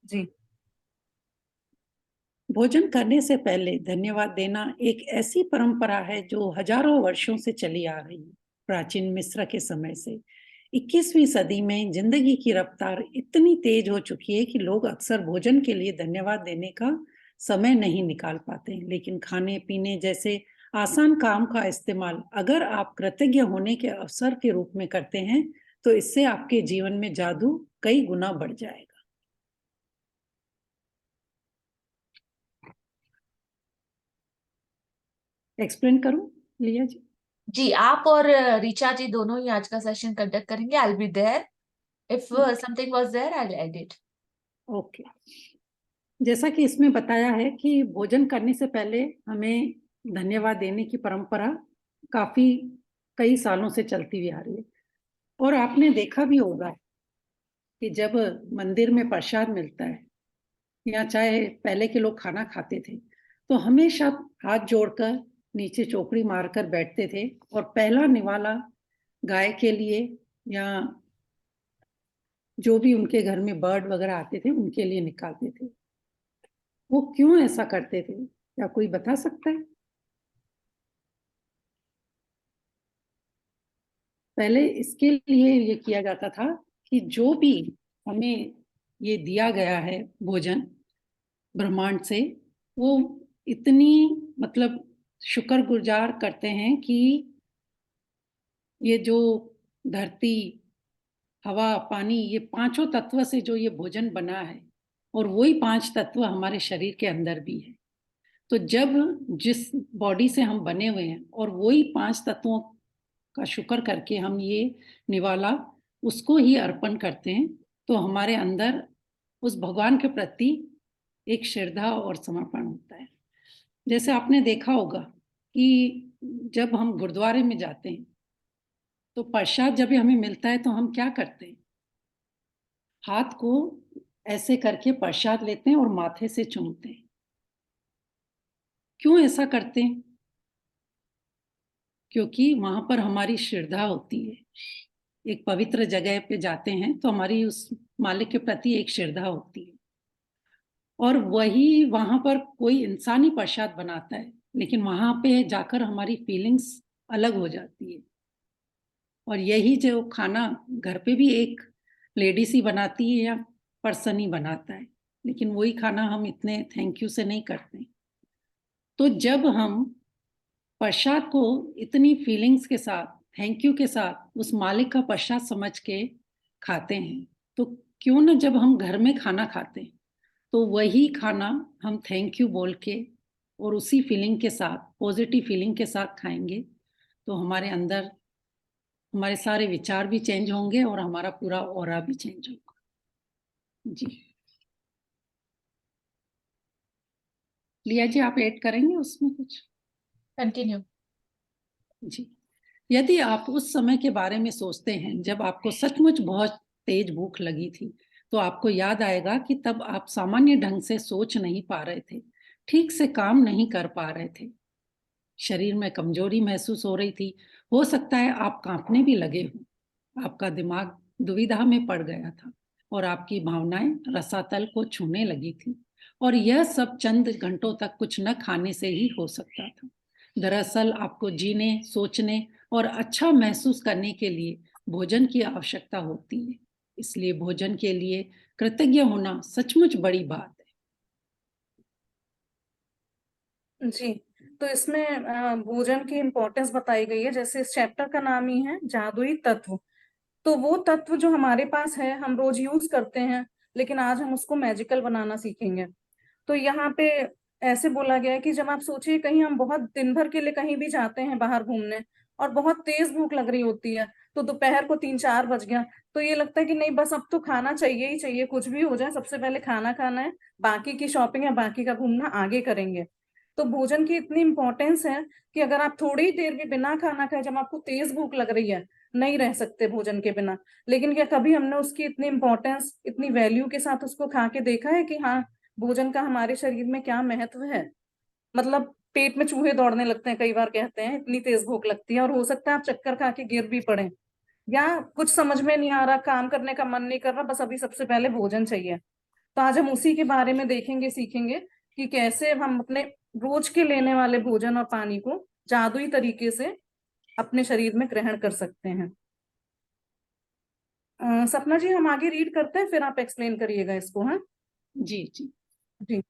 जी। भोजन करने से पहले धन्यवाद देना एक ऐसी परंपरा है जो हजारों वर्षों से चली आ रही है। प्राचीन मिस्र के समय से 21वीं सदी में जिंदगी की रफ्तार इतनी तेज हो चुकी है कि लोग अक्सर भोजन के लिए धन्यवाद देने का समय नहीं निकाल पाते। लेकिन खाने पीने जैसे आसान काम का इस्तेमाल अगर आप कृतज्ञ होने के अवसर के रूप में करते हैं तो इससे आपके जीवन में जादू कई गुना बढ़ जाएगा। एक्सप्लेन करूं लिया जी? जी, आप और रिचा जी दोनों ही आज का सेशन कंडक्ट करेंगे। I will be there, if something was there I will add it. Okay. जैसा कि इसमें बताया है कि भोजन करने से पहले हमें धन्यवाद देने की परंपरा कई सालों से चलती हुई आ रही है। और आपने देखा भी होगा कि जब मंदिर में प्रसाद मिलता है या चाहे पहले के लोग खाना खाते थे तो हमेशा हाथ जोड़कर नीचे चौकड़ी मारकर बैठते थे और पहला निवाला गाय के लिए या जो भी उनके घर में बर्ड वगैरह आते थे उनके लिए निकालते थे। वो क्यों ऐसा करते थे, क्या कोई बता सकता है? पहले इसके लिए ये किया जाता था कि जो भी हमें ये दिया गया है भोजन ब्रह्मांड से, वो इतनी मतलब शुक्रगुजार करते हैं कि ये जो धरती, हवा, पानी, ये पांचों तत्व से जो ये भोजन बना है और वही 5 तत्व हमारे शरीर के अंदर भी है। तो जब जिस बॉडी से हम बने हुए हैं और वही 5 तत्वों का शुक्र करके हम ये निवाला उसको ही अर्पण करते हैं, तो हमारे अंदर उस भगवान के प्रति एक श्रद्धा और समर्पण होता है। जैसे आपने देखा होगा कि जब हम गुरुद्वारे में जाते हैं तो प्रसाद जब हमें मिलता है तो हम क्या करते हैं, हाथ को ऐसे करके प्रसाद लेते हैं और माथे से चूमते हैं। क्यों ऐसा करते हैं? क्योंकि वहां पर हमारी श्रद्धा होती है। एक पवित्र जगह पे जाते हैं तो हमारी उस मालिक के प्रति एक श्रद्धा होती है, और वही वहां पर कोई इंसानी प्रसाद बनाता है, लेकिन वहां पे जाकर हमारी फीलिंग्स अलग हो जाती है। और यही जो खाना घर पे भी एक लेडीज ही बनाती है या पर्सन ही बनाता है, लेकिन वही खाना हम इतने थैंक यू से नहीं करते। तो जब हम प्रसाद को इतनी फीलिंग्स के साथ, थैंक यू के साथ उस मालिक का प्रसाद समझ के खाते हैं, तो क्यों ना जब हम घर में खाना खाते हैं तो वही खाना हम थैंक यू बोल के और उसी फीलिंग के साथ, पॉजिटिव फीलिंग के साथ खाएंगे, तो हमारे अंदर हमारे सारे विचार भी चेंज होंगे और हमारा पूरा ऑरा भी चेंज होगा। जी लिया जी, आप ऐड करेंगे उसमें कुछ? कंटिन्यू। जी, यदि आप उस समय के बारे में सोचते हैं जब आपको सचमुच बहुत तेज भूख लगी थी, तो आपको याद आएगा कि तब आप सामान्य ढंग से सोच नहीं पा रहे थे, ठीक से काम नहीं कर पा रहे थे, शरीर में कमजोरी महसूस हो रही थी, हो सकता है आप कांपने भी लगे हो, आपका दिमाग दुविधा में पड़ गया था और आपकी भावनाएं रसातल को छूने लगी थी, और यह सब चंद घंटों तक कुछ न खाने से ही हो सकता था। दरअसल आपको जीने, सोचने और अच्छा महसूस करने के लिए भोजन की आवश्यकता होती है, इसलिए भोजन के लिए कृतज्ञ होना सचमुच बड़ी बात है। जी, तो इसमें भोजन की इम्पोर्टेंस बताई गई है। जैसे इस चैप्टर का नाम ही है जादुई तत्व। तो वो तत्व जो हमारे पास है हम रोज यूज करते हैं, लेकिन आज हम उसको मैजिकल बनाना सीखेंगे। तो यहाँ पे ऐसे बोला गया है कि जब आप सोचिए कहीं हम बहुत दिन भर के लिए कहीं भी जाते हैं बाहर घूमने और बहुत तेज भूख लग रही होती है, तो दोपहर को 3-4 बज गया, तो ये लगता है कि नहीं बस अब तो खाना चाहिए ही चाहिए, कुछ भी हो जाए सबसे पहले खाना खाना है, बाकी की शॉपिंग या बाकी का घूमना आगे करेंगे। तो भोजन की इतनी इंपॉर्टेंस है कि अगर आप थोड़ी देर भी बिना खाना खाए, जब आपको तेज भूख लग रही है, नहीं रह सकते भोजन के बिना। लेकिन क्या कभी हमने उसकी इतनी इंपॉर्टेंस, इतनी वैल्यू के साथ उसको खा के देखा है कि हाँ भोजन का हमारे शरीर में क्या महत्व है? मतलब पेट में चूहे दौड़ने लगते हैं, कई बार कहते हैं, इतनी तेज भूख लगती है, और हो सकता है आप चक्कर खा के गिर भी पड़े, या कुछ समझ में नहीं आ रहा, काम करने का मन नहीं कर रहा, बस अभी सबसे पहले भोजन चाहिए। तो आज हम उसी के बारे में देखेंगे, सीखेंगे कि कैसे हम अपने रोज के लेने वाले भोजन और पानी को जादुई तरीके से अपने शरीर में ग्रहण कर सकते हैं। सपना जी, हम आगे रीड करते हैं, फिर आप एक्सप्लेन करिएगा इसको। हाँ जी जी जी।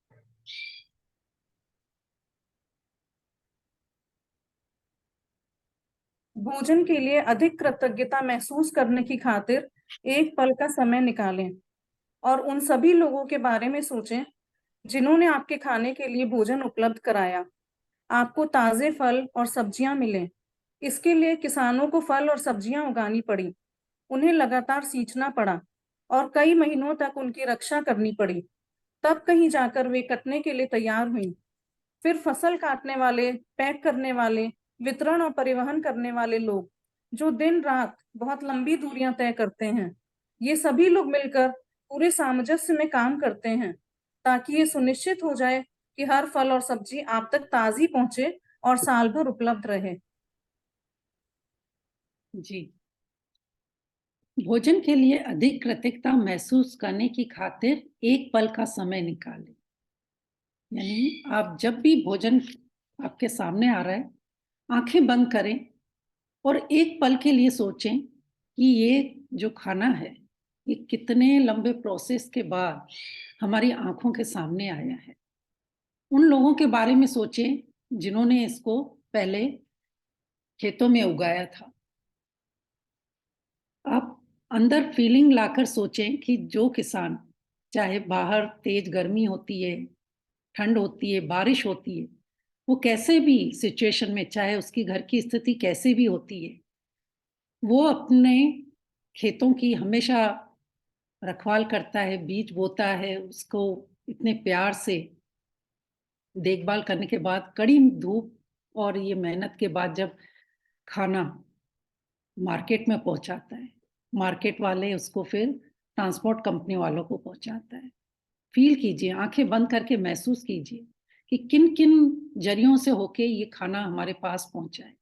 भोजन के लिए अधिक कृतज्ञता महसूस करने की खातिर एक पल का समय निकालें और उन सभी लोगों के बारे में सोचें जिन्होंने आपके खाने के लिए भोजन उपलब्ध कराया। आपको ताजे फल और सब्जियां मिले, इसके लिए किसानों को फल और सब्जियां उगानी पड़ी, उन्हें लगातार सींचना पड़ा और कई महीनों तक उनकी रक्षा करनी पड़ी, तब कहीं जाकर वे कटने के लिए तैयार हुई। फिर फसल काटने वाले, पैक करने वाले, वितरण और परिवहन करने वाले लोग जो दिन रात बहुत लंबी दूरियां तय करते हैं, ये सभी लोग मिलकर पूरे सामंजस्य में काम करते हैं ताकि ये सुनिश्चित हो जाए कि हर फल और सब्जी आप तक ताजी पहुंचे और साल भर उपलब्ध रहे। जी, भोजन के लिए अधिक कृतज्ञता महसूस करने की खातिर एक पल का समय निकालें। यानी आप जब भी भोजन आपके सामने आ रहा है, आंखें बंद करें और एक पल के लिए सोचें कि ये जो खाना है, ये कितने लंबे प्रोसेस के बाद हमारी आंखों के सामने आया है। उन लोगों के बारे में सोचें जिन्होंने इसको पहले खेतों में उगाया था। आप अंदर फीलिंग लाकर सोचें कि जो किसान, चाहे बाहर तेज गर्मी होती है, ठंड होती है, बारिश होती है, वो कैसे भी सिचुएशन में, चाहे उसकी घर की स्थिति कैसे भी होती है, वो अपने खेतों की हमेशा रखवाल करता है, बीज बोता है, उसको इतने प्यार से देखभाल करने के बाद, कड़ी धूप और ये मेहनत के बाद जब खाना मार्केट में पहुंचाता है, मार्केट वाले उसको फिर ट्रांसपोर्ट कंपनी वालों को पहुंचाता है। फील कीजिए, आंखें बंद करके महसूस कीजिए कि किन किन जरियों से होके ये खाना हमारे पास पहुंचा है।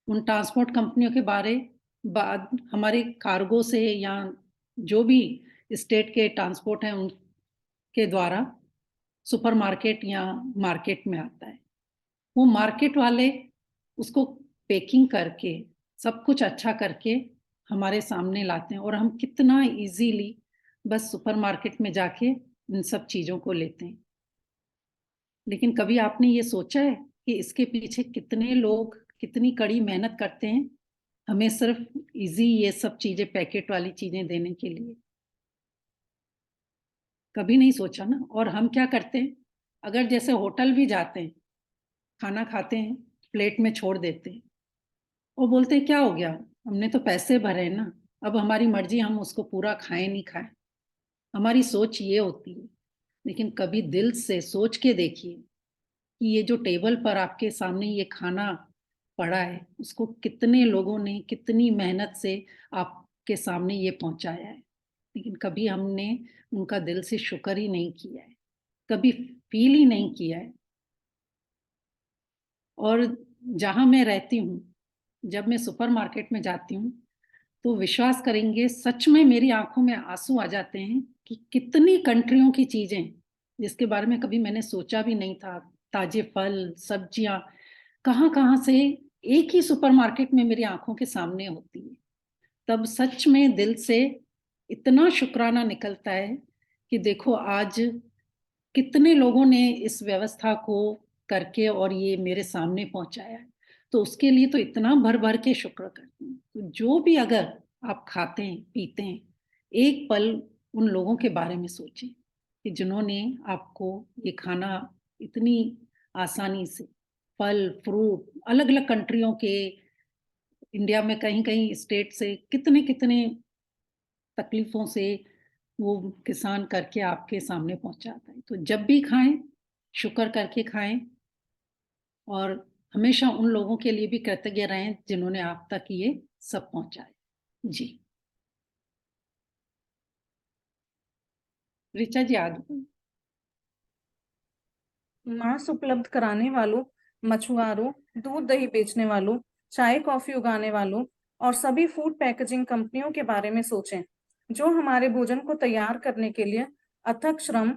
उन ट्रांसपोर्ट कंपनियों के बाद हमारे कार्गो से या जो भी स्टेट के ट्रांसपोर्ट हैं उनके द्वारा सुपरमार्केट या मार्केट में आता है। वो मार्केट वाले उसको पैकिंग करके सब कुछ अच्छा करके हमारे सामने लाते हैं और हम कितना इजीली बस सुपरमार्केट में जाके इन सब चीज़ों को लेते हैं। लेकिन कभी आपने ये सोचा है कि इसके पीछे कितने लोग कितनी कड़ी मेहनत करते हैं हमें सिर्फ इजी ये सब चीज़ें, पैकेट वाली चीज़ें देने के लिए? कभी नहीं सोचा ना। और हम क्या करते हैं, अगर जैसे होटल भी जाते हैं, खाना खाते हैं, प्लेट में छोड़ देते हैं और बोलते हैं क्या हो गया, हमने तो पैसे भरे हैं ना, अब हमारी मर्जी, हम उसको पूरा खाएं नहीं खाएं। हमारी सोच ये होती है। लेकिन कभी दिल से सोच के देखिए कि ये जो टेबल पर आपके सामने ये खाना पड़ा है, उसको कितने लोगों ने कितनी मेहनत से आपके सामने ये पहुंचाया है। लेकिन कभी हमने उनका दिल से शुक्र ही नहीं किया है, कभी फील ही नहीं किया है। और जहाँ मैं रहती हूँ, जब मैं सुपरमार्केट में जाती हूँ तो विश्वास करेंगे, सच में मेरी आंखों में आंसू आ जाते हैं कि कितनी कंट्रियों की चीजें जिसके बारे में कभी मैंने सोचा भी नहीं था, ताजे फल सब्जियां कहाँ कहाँ से एक ही सुपरमार्केट में मेरी आंखों के सामने होती है। तब सच में दिल से इतना शुक्राना निकलता है कि देखो आज कितने लोगों ने इस व्यवस्था को करके और ये मेरे सामने पहुंचाया है। तो उसके लिए तो इतना भर भर के शुक्र करती हूँ। तो जो भी अगर आप खाते हैं पीते हैं, एक पल उन लोगों के बारे में सोचें कि जिन्होंने आपको ये खाना इतनी आसानी से, फल फ्रूट अलग अलग कंट्रियों के, इंडिया में कहीं कहीं स्टेट से कितने कितने तकलीफों से वो किसान करके आपके सामने पहुंचाता है। तो जब भी खाएं, शुक्र करके खाएं और हमेशा उन लोगों के लिए भी कृतज्ञ रहें जिन्होंने आप तक ये सब पहुंचाए। जी ऋचा जी आगे। मांस उपलब्ध कराने वालों, मछुआरों, दूध दही बेचने वालों, चाय कॉफी उगाने वालों और सभी फूड पैकेजिंग कंपनियों के बारे में सोचें जो हमारे भोजन को तैयार करने के लिए अथक श्रम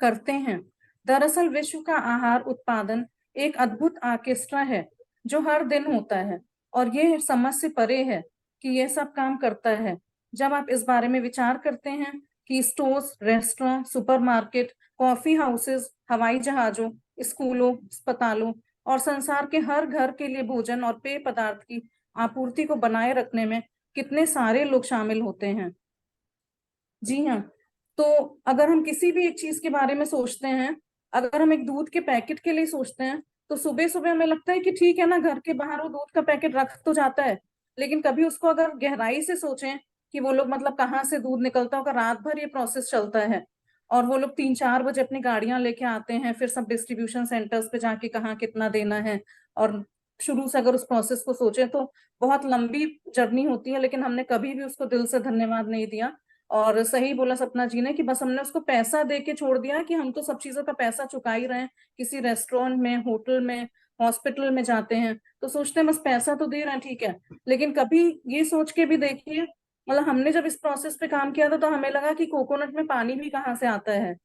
करते हैं। दरअसल विश्व का आहार उत्पादन एक अद्भुत आर्केस्ट्रा है जो हर दिन होता है और ये समझ से परे है कि यह सब काम करता है। जब आप इस बारे में विचार करते हैं कि stores, restaurant, supermarket, coffee houses, हवाई जहाजों, स्कूलों, अस्पतालों और संसार के हर घर के लिए भोजन और पेय पदार्थ की आपूर्ति को बनाए रखने में कितने सारे लोग शामिल होते हैं। जी हाँ, तो अगर हम किसी भी एक चीज के बारे में सोचते हैं, अगर हम एक दूध के पैकेट के लिए सोचते हैं तो सुबह सुबह हमें लगता है कि ठीक है ना, घर के बाहर वो दूध का पैकेट रख तो जाता है, लेकिन कभी उसको अगर गहराई से सोचें कि वो लोग मतलब कहाँ से दूध निकलता होगा, रात भर ये प्रोसेस चलता है और वो लोग 3-4 बजे अपनी गाड़ियां लेके आते हैं, फिर सब डिस्ट्रीब्यूशन सेंटर्स पे जाके कहाँ कितना देना है और शुरू से अगर उस प्रोसेस को सोचें तो बहुत लंबी जर्नी होती है, लेकिन हमने कभी भी उसको दिल से धन्यवाद नहीं दिया। और सही बोला सपना जी ने कि बस हमने उसको पैसा दे के छोड़ दिया कि हम तो सब चीजों का पैसा चुका ही रहे हैं, किसी रेस्टोरेंट में, होटल में, हॉस्पिटल में जाते हैं तो सोचते हैं बस पैसा तो दे रहे हैं, ठीक है, लेकिन कभी ये सोच के भी देखिए, मतलब हमने जब इस प्रोसेस पे काम किया था तो हमें लगा कि कोकोनट में पानी भी कहाँ से आता है,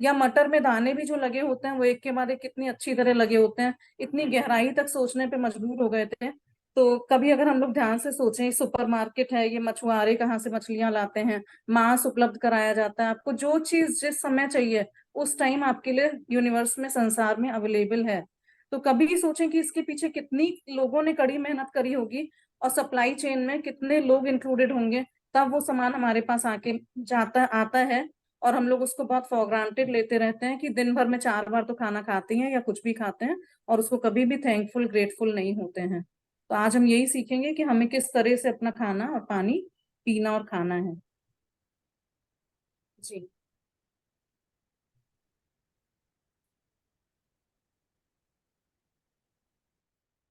या मटर में दाने भी जो लगे होते हैं वो एक के बाद एक कितनी अच्छी तरह लगे होते हैं, इतनी गहराई तक सोचने पे मजबूर हो गए थे। तो कभी अगर हम लोग ध्यान से सोचें, सुपरमार्केट है, ये मछुआरे कहाँ से मछलियां लाते हैं, मांस उपलब्ध कराया जाता है, आपको जो चीज जिस समय चाहिए उस टाइम आपके लिए यूनिवर्स में, संसार में अवेलेबल है। तो कभी सोचें कि इसके पीछे कितनी लोगों ने कड़ी मेहनत करी होगी और सप्लाई चेन में कितने लोग इंक्लूडेड होंगे, तब वो सामान हमारे पास आके जाता आता है। और हम लोग उसको बहुत फॉर ग्रांटेड लेते रहते हैं कि दिन भर में 4 बार तो खाना खाते हैं या कुछ भी खाते हैं, और उसको कभी भी थैंकफुल, ग्रेटफुल नहीं होते हैं। तो आज हम यही सीखेंगे कि हमें किस तरह से अपना खाना और पानी पीना और खाना है। जी।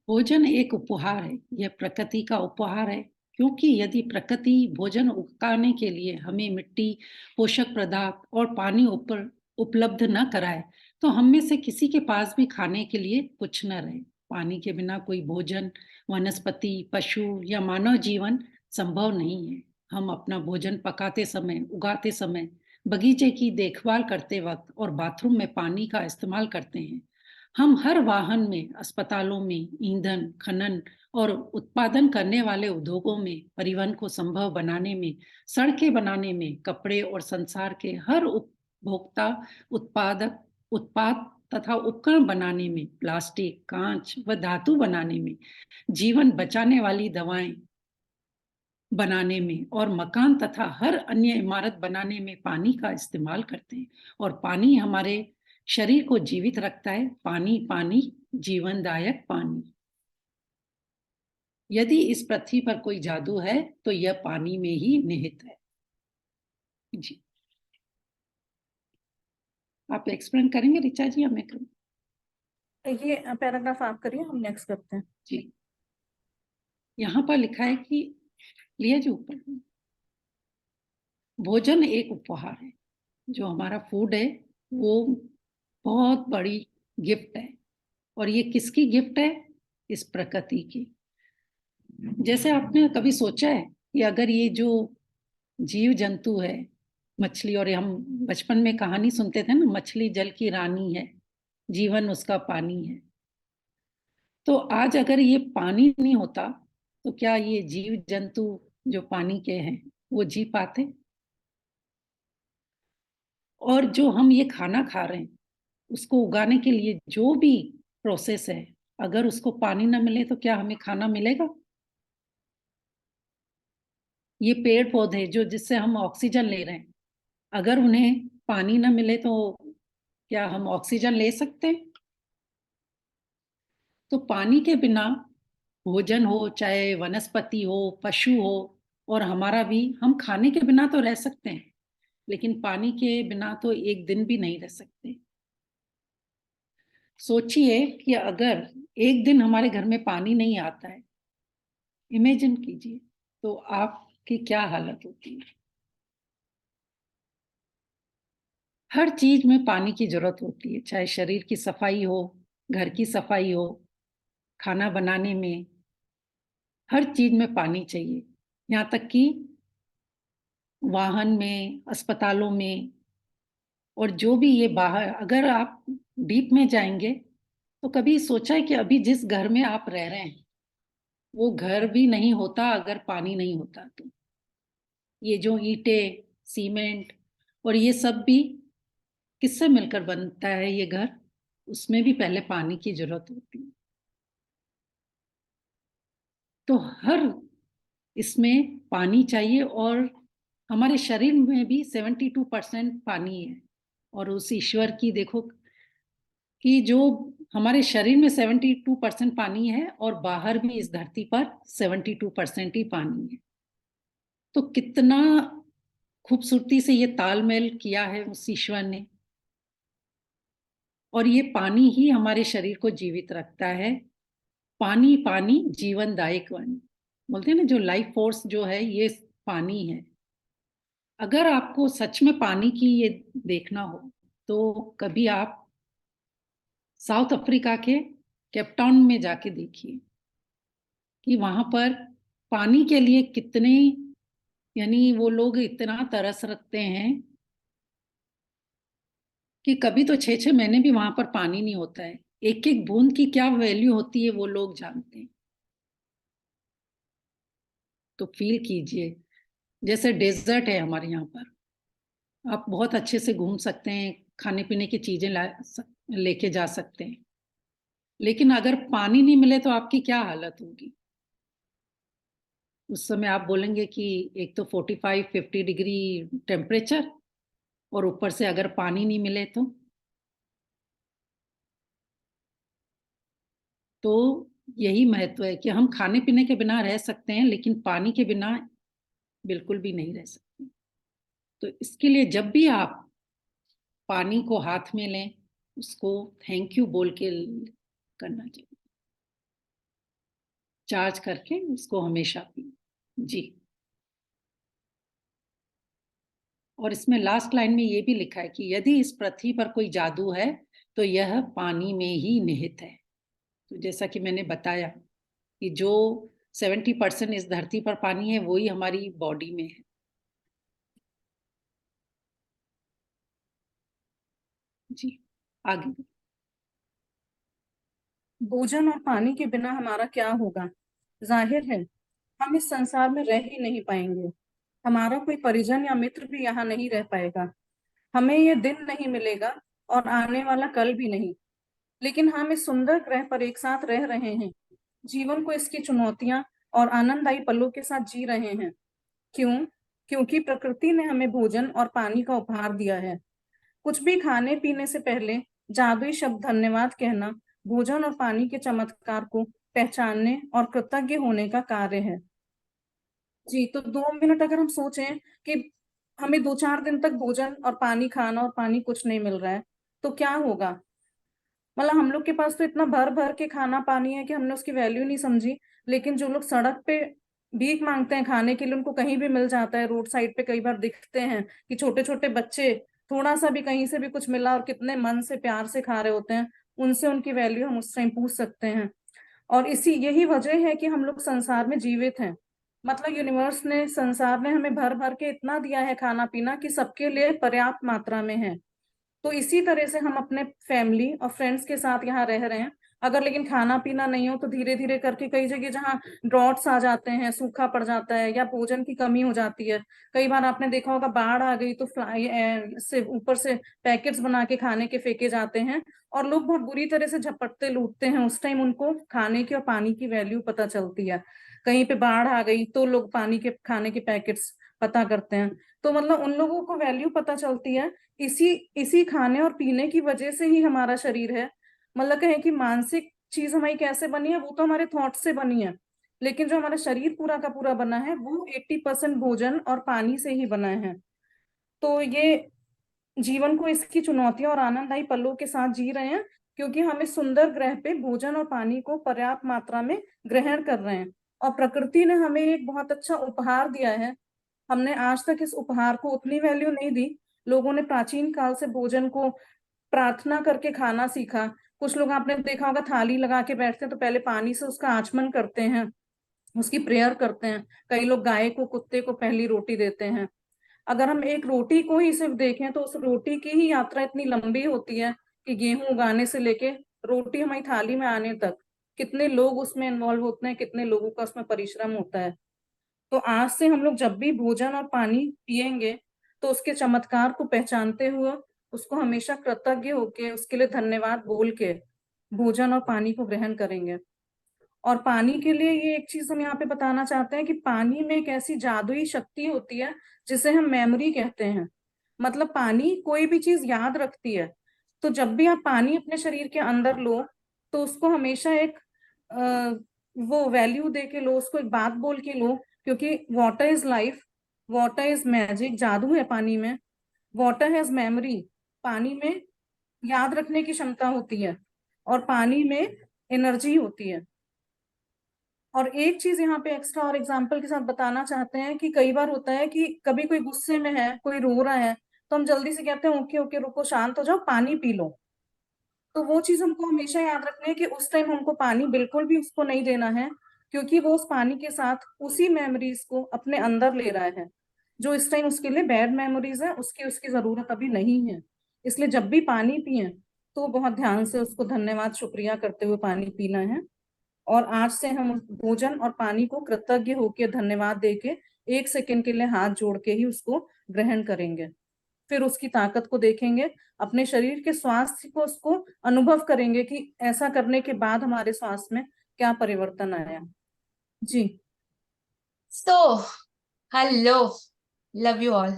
भोजन एक उपहार है, यह प्रकृति का उपहार है, क्योंकि यदि प्रकृति भोजन उगाने के लिए हमें मिट्टी, पोषक पदार्थ और पानी उपलब्ध न कराए तो हम में से किसी के पास भी खाने के लिए कुछ न रहे। पानी के बिना कोई भोजन, वनस्पति, पशु या मानव जीवन संभव नहीं है। हम अपना भोजन पकाते समय, उगाते समय, बगीचे की देखभाल करते वक्त और बाथरूम में पानी का इस्तेमाल करते हैं। हम हर वाहन में, अस्पतालों में, ईंधन, खनन और उत्पादन करने वाले उद्योगों में, परिवहन को संभव बनाने में, सड़कें बनाने में, कपड़े और संसार के हर उपभोक्ता उत्पाद तथा उपकरण बनाने में, प्लास्टिक, कांच व धातु बनाने में, जीवन बचाने वाली दवाएं बनाने में और मकान तथा हर अन्य इमारत बनाने में पानी का इस्तेमाल करते हैं। और पानी हमारे शरीर को जीवित रखता है। पानी, पानी, जीवनदायक पानी। यदि इस पृथ्वी पर कोई जादू है तो यह पानी में ही निहित है। जी, आप एक्सप्लेन करेंगे ऋचा जी? हमें ये पैराग्राफ आप करिए, हम नेक्स्ट करते हैं। जी, यहाँ पर लिखा है कि लिया जी ऊपर, भोजन एक उपहार है। जो हमारा फूड है वो बहुत बड़ी गिफ्ट है। और ये किसकी गिफ्ट है? इस प्रकृति की। जैसे आपने कभी सोचा है कि अगर ये जो जीव जंतु है, मछली, और हम बचपन में कहानी सुनते थे ना, मछली जल की रानी है, जीवन उसका पानी है, तो आज अगर ये पानी नहीं होता तो क्या ये जीव जंतु जो पानी के हैं वो जी पाते? और जो हम ये खाना खा रहे हैं उसको उगाने के लिए जो भी प्रोसेस है, अगर उसको पानी ना मिले तो क्या हमें खाना मिलेगा? ये पेड़ पौधे जो जिससे हम ऑक्सीजन ले रहे हैं, अगर उन्हें पानी ना मिले तो क्या हम ऑक्सीजन ले सकते हैं? तो पानी के बिना भोजन हो, चाहे वनस्पति हो, पशु हो, और हमारा भी, हम खाने के बिना तो रह सकते हैं लेकिन पानी के बिना तो एक दिन भी नहीं रह सकते। सोचिए कि अगर एक दिन हमारे घर में पानी नहीं आता है, इमेजिन कीजिए तो आपकी क्या हालत होती है। हर चीज में पानी की जरूरत होती है, चाहे शरीर की सफाई हो, घर की सफाई हो, खाना बनाने में, हर चीज में पानी चाहिए। यहाँ तक कि वाहन में, अस्पतालों में, और जो भी ये बाहर, अगर आप डीप में जाएंगे तो कभी सोचा है कि अभी जिस घर में आप रह रहे हैं वो घर भी नहीं होता अगर पानी नहीं होता तो? ये जो ईंटें, सीमेंट और ये सब भी किससे मिलकर बनता है ये घर? उसमें भी पहले पानी की जरूरत होती है। तो हर इसमें पानी चाहिए, और हमारे शरीर में भी 72% पानी है। और उस ईश्वर की देखो कि जो हमारे शरीर में 72% पानी है और बाहर भी इस धरती पर 72% ही पानी है। तो कितना खूबसूरती से ये तालमेल किया है उस ईश्वर ने। और ये पानी ही हमारे शरीर को जीवित रखता है। पानी पानी जीवनदायक वाणी, बोलते हैं ना, जो लाइफ फोर्स जो है ये पानी है। अगर आपको सच में पानी की ये देखना हो तो कभी आप साउथ अफ्रीका के केपटाउन में जाके देखिए कि वहां पर पानी के लिए कितने, यानी वो लोग इतना तरस रखते हैं कि कभी तो 6-6 महीने भी वहां पर पानी नहीं होता है। एक एक बूंद की क्या वैल्यू होती है वो लोग जानते हैं। तो फील कीजिए, जैसे डेजर्ट है हमारे यहाँ पर, आप बहुत अच्छे से घूम सकते हैं, खाने पीने की चीजें लेके जा सकते हैं, लेकिन अगर पानी नहीं मिले तो आपकी क्या हालत होगी। उस समय आप बोलेंगे कि एक तो 45-50 डिग्री टेम्परेचर, और ऊपर से अगर पानी नहीं मिले तो यही महत्व है कि हम खाने पीने के बिना रह सकते हैं, लेकिन पानी के बिना बिल्कुल भी नहीं रह सकते। तो इसके लिए जब भी आप पानी को हाथ में लें, उसको थैंक यू बोल के करना चाहिए, चार्ज करके उसको हमेशा पिए जी। और इसमें लास्ट लाइन में ये भी लिखा है कि यदि इस पृथ्वी पर कोई जादू है तो यह पानी में ही निहित है। तो जैसा कि मैंने बताया कि जो 70% इस धरती पर पानी है वही हमारी बॉडी में है जी। आगे भोजन और पानी के बिना हमारा क्या होगा? जाहिर है हम इस संसार में रह ही नहीं पाएंगे। हमारा कोई परिजन या मित्र भी यहाँ नहीं रह पाएगा। हमें ये दिन नहीं मिलेगा और आने वाला कल भी नहीं। लेकिन हम इस सुंदर ग्रह पर एक साथ रह रहे हैं, जीवन को इसकी चुनौतियां और आनंददायी पलों के साथ जी रहे हैं। क्यों? क्योंकि प्रकृति ने हमें भोजन और पानी का उपहार दिया है। कुछ भी खाने पीने से पहले जादुई शब्द धन्यवाद कहना भोजन और पानी के चमत्कार को पहचानने और कृतज्ञ होने का कार्य है जी। तो 2 मिनट अगर हम सोचें कि हमें 2-4 दिन तक भोजन और पानी खाना और पानी कुछ नहीं मिल रहा है तो क्या होगा? मतलब हम लोग के पास तो इतना भर भर के खाना पानी है कि हमने उसकी वैल्यू नहीं समझी। लेकिन जो लोग सड़क पे भीख मांगते हैं खाने के लिए, उनको कहीं भी मिल जाता है, रोड साइड पे कई बार दिखते हैं कि छोटे छोटे बच्चे थोड़ा सा भी कहीं से भी कुछ मिला और कितने मन से प्यार से खा रहे होते हैं। उनसे उनकी वैल्यू हम उस टाइम पूछ सकते हैं। और इसी यही वजह है कि हम लोग संसार में जीवित हैं। मतलब यूनिवर्स ने, संसार ने हमें भर भर के इतना दिया है खाना पीना कि सबके लिए पर्याप्त मात्रा में है। तो इसी तरह से हम अपने फैमिली और फ्रेंड्स के साथ यहाँ रह रहे हैं। अगर लेकिन खाना पीना नहीं हो तो धीरे धीरे करके कई जगह जहाँ ड्रॉट्स आ जाते हैं, सूखा पड़ जाता है या भोजन की कमी हो जाती है। कई बार आपने देखा होगा बाढ़ आ गई तो फ्लाई से ऊपर से पैकेट्स बना के खाने के फेंके जाते हैं और लोग बहुत बुरी तरह से झपटते लूटते हैं। उस टाइम उनको खाने की और पानी की वैल्यू पता चलती है। कहीं पे बाढ़ आ गई तो लोग पानी के खाने के पैकेट्स पता करते हैं। तो मतलब उन लोगों को वैल्यू पता चलती है। इसी इसी खाने और पीने की वजह से ही हमारा शरीर है। मतलब कहें कि मानसिक चीज हमारी कैसे बनी है, वो तो हमारे थॉट से बनी है। लेकिन जो हमारा शरीर पूरा का पूरा बना है वो 80% भोजन और पानी से ही बना है। तो ये जीवन को इसकी चुनौतियों और आनंददायी पलों के साथ जी रहे हैं, क्योंकि हम इस सुंदर ग्रह पे भोजन और पानी को पर्याप्त मात्रा में ग्रहण कर रहे हैं। और प्रकृति ने हमें एक बहुत अच्छा उपहार दिया है। हमने आज तक इस उपहार को उतनी वैल्यू नहीं दी। लोगों ने प्राचीन काल से भोजन को प्रार्थना करके खाना सीखा। कुछ लोग आपने देखा होगा थाली लगा के बैठते हैं तो पहले पानी से उसका आचमन करते हैं, उसकी प्रेयर करते हैं। कई लोग गाय को, कुत्ते को पहली रोटी देते हैं। अगर हम एक रोटी को ही सिर्फ देखें तो उस रोटी की ही यात्रा इतनी लंबी होती है कि गेहूं उगाने से लेके रोटी हमारी थाली में आने तक कितने लोग उसमें इन्वॉल्व होते हैं, कितने लोगों का उसमें परिश्रम होता है। तो आज से हम लोग जब भी भोजन और पानी पिएंगे तो उसके चमत्कार को पहचानते हुए उसको हमेशा कृतज्ञ होके उसके लिए धन्यवाद बोल के भोजन और पानी को ग्रहण करेंगे। और पानी के लिए ये एक चीज हम यहाँ पे बताना चाहते हैं कि पानी में एक ऐसी जादुई शक्ति होती है जिसे हम मेमोरी कहते हैं। मतलब पानी कोई भी चीज याद रखती है। तो जब भी आप पानी अपने शरीर के अंदर लो तो उसको हमेशा एक वो वैल्यू दे के लो, उसको एक बात बोल के लो, क्योंकि water is life, water is magic, जादू है पानी में। वाटर हैज मेमोरी, पानी में याद रखने की क्षमता होती है और पानी में एनर्जी होती है। और एक चीज यहाँ पे एक्स्ट्रा और एग्जाम्पल के साथ बताना चाहते हैं कि कई बार होता है कि कभी कोई गुस्से में है, कोई रो रहा है, तो हम जल्दी से कहते हैं ओके ओके रुको, शांत हो जाओ, पानी पी लो। तो वो चीज हमको हमेशा याद रखनी है कि उस टाइम हमको पानी बिल्कुल भी उसको नहीं देना है, क्योंकि वो उस पानी के साथ उसी मेमोरीज को अपने अंदर ले रहा है, जो इस टाइम उसके लिए बैड मेमोरीज है, उसकी उसकी जरूरत अभी नहीं है। इसलिए जब भी पानी पिए तो बहुत ध्यान से उसको धन्यवाद शुक्रिया करते हुए पानी पीना है। और आज से हम भोजन और पानी को कृतज्ञ होकर धन्यवाद देके 1 सेकंड के लिए हाथ जोड़ के ही उसको ग्रहण करेंगे। फिर उसकी ताकत को देखेंगे, अपने शरीर के स्वास्थ्य को उसको अनुभव करेंगे कि ऐसा करने के बाद हमारे स्वास्थ्य में क्या परिवर्तन आया। जी। So hello, love you all.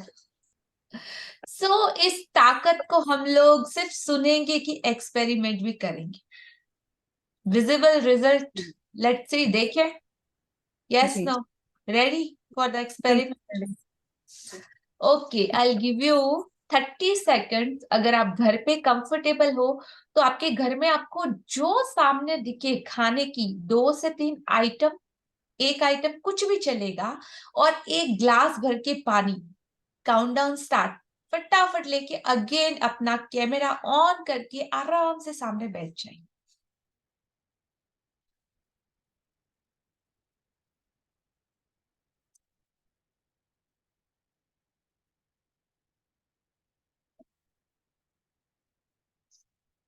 So इस ताकत को हम लोग सिर्फ सुनेंगे कि एक्सपेरिमेंट भी करेंगे? विजिबल रिजल्ट, लेट्स सी, देखें। यस, जी। No, ready for the experiment? Okay, I give you 30 seconds. अगर आप घर पे कंफर्टेबल हो तो आपके घर में आपको जो सामने दिखे खाने की 2 से 3 आइटम, एक आइटम कुछ भी चलेगा, और 1 ग्लास भर के पानी। Countdown start. फटाफट लेके अगेन अपना कैमरा ऑन करके आराम से सामने बैठ जाए।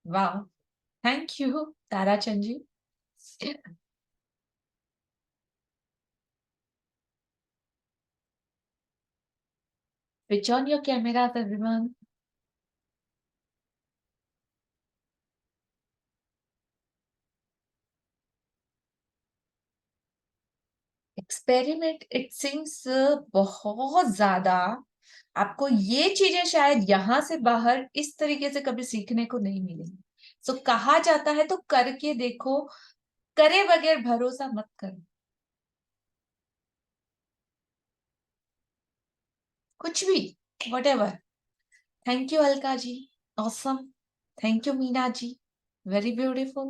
वाह, thank you Tarachand ji. Switch on your cameras, everyone. Experiment it seems बहुत ज्यादा। आपको ये चीजें शायद यहाँ से बाहर इस तरीके से कभी सीखने को नहीं मिलेंगी। सो कहा जाता है तो करके देखो, करे बगैर भरोसा मत करो। कुछ भी, whatever. Thank you Alka ji, awesome. Thank you Meena ji, very beautiful.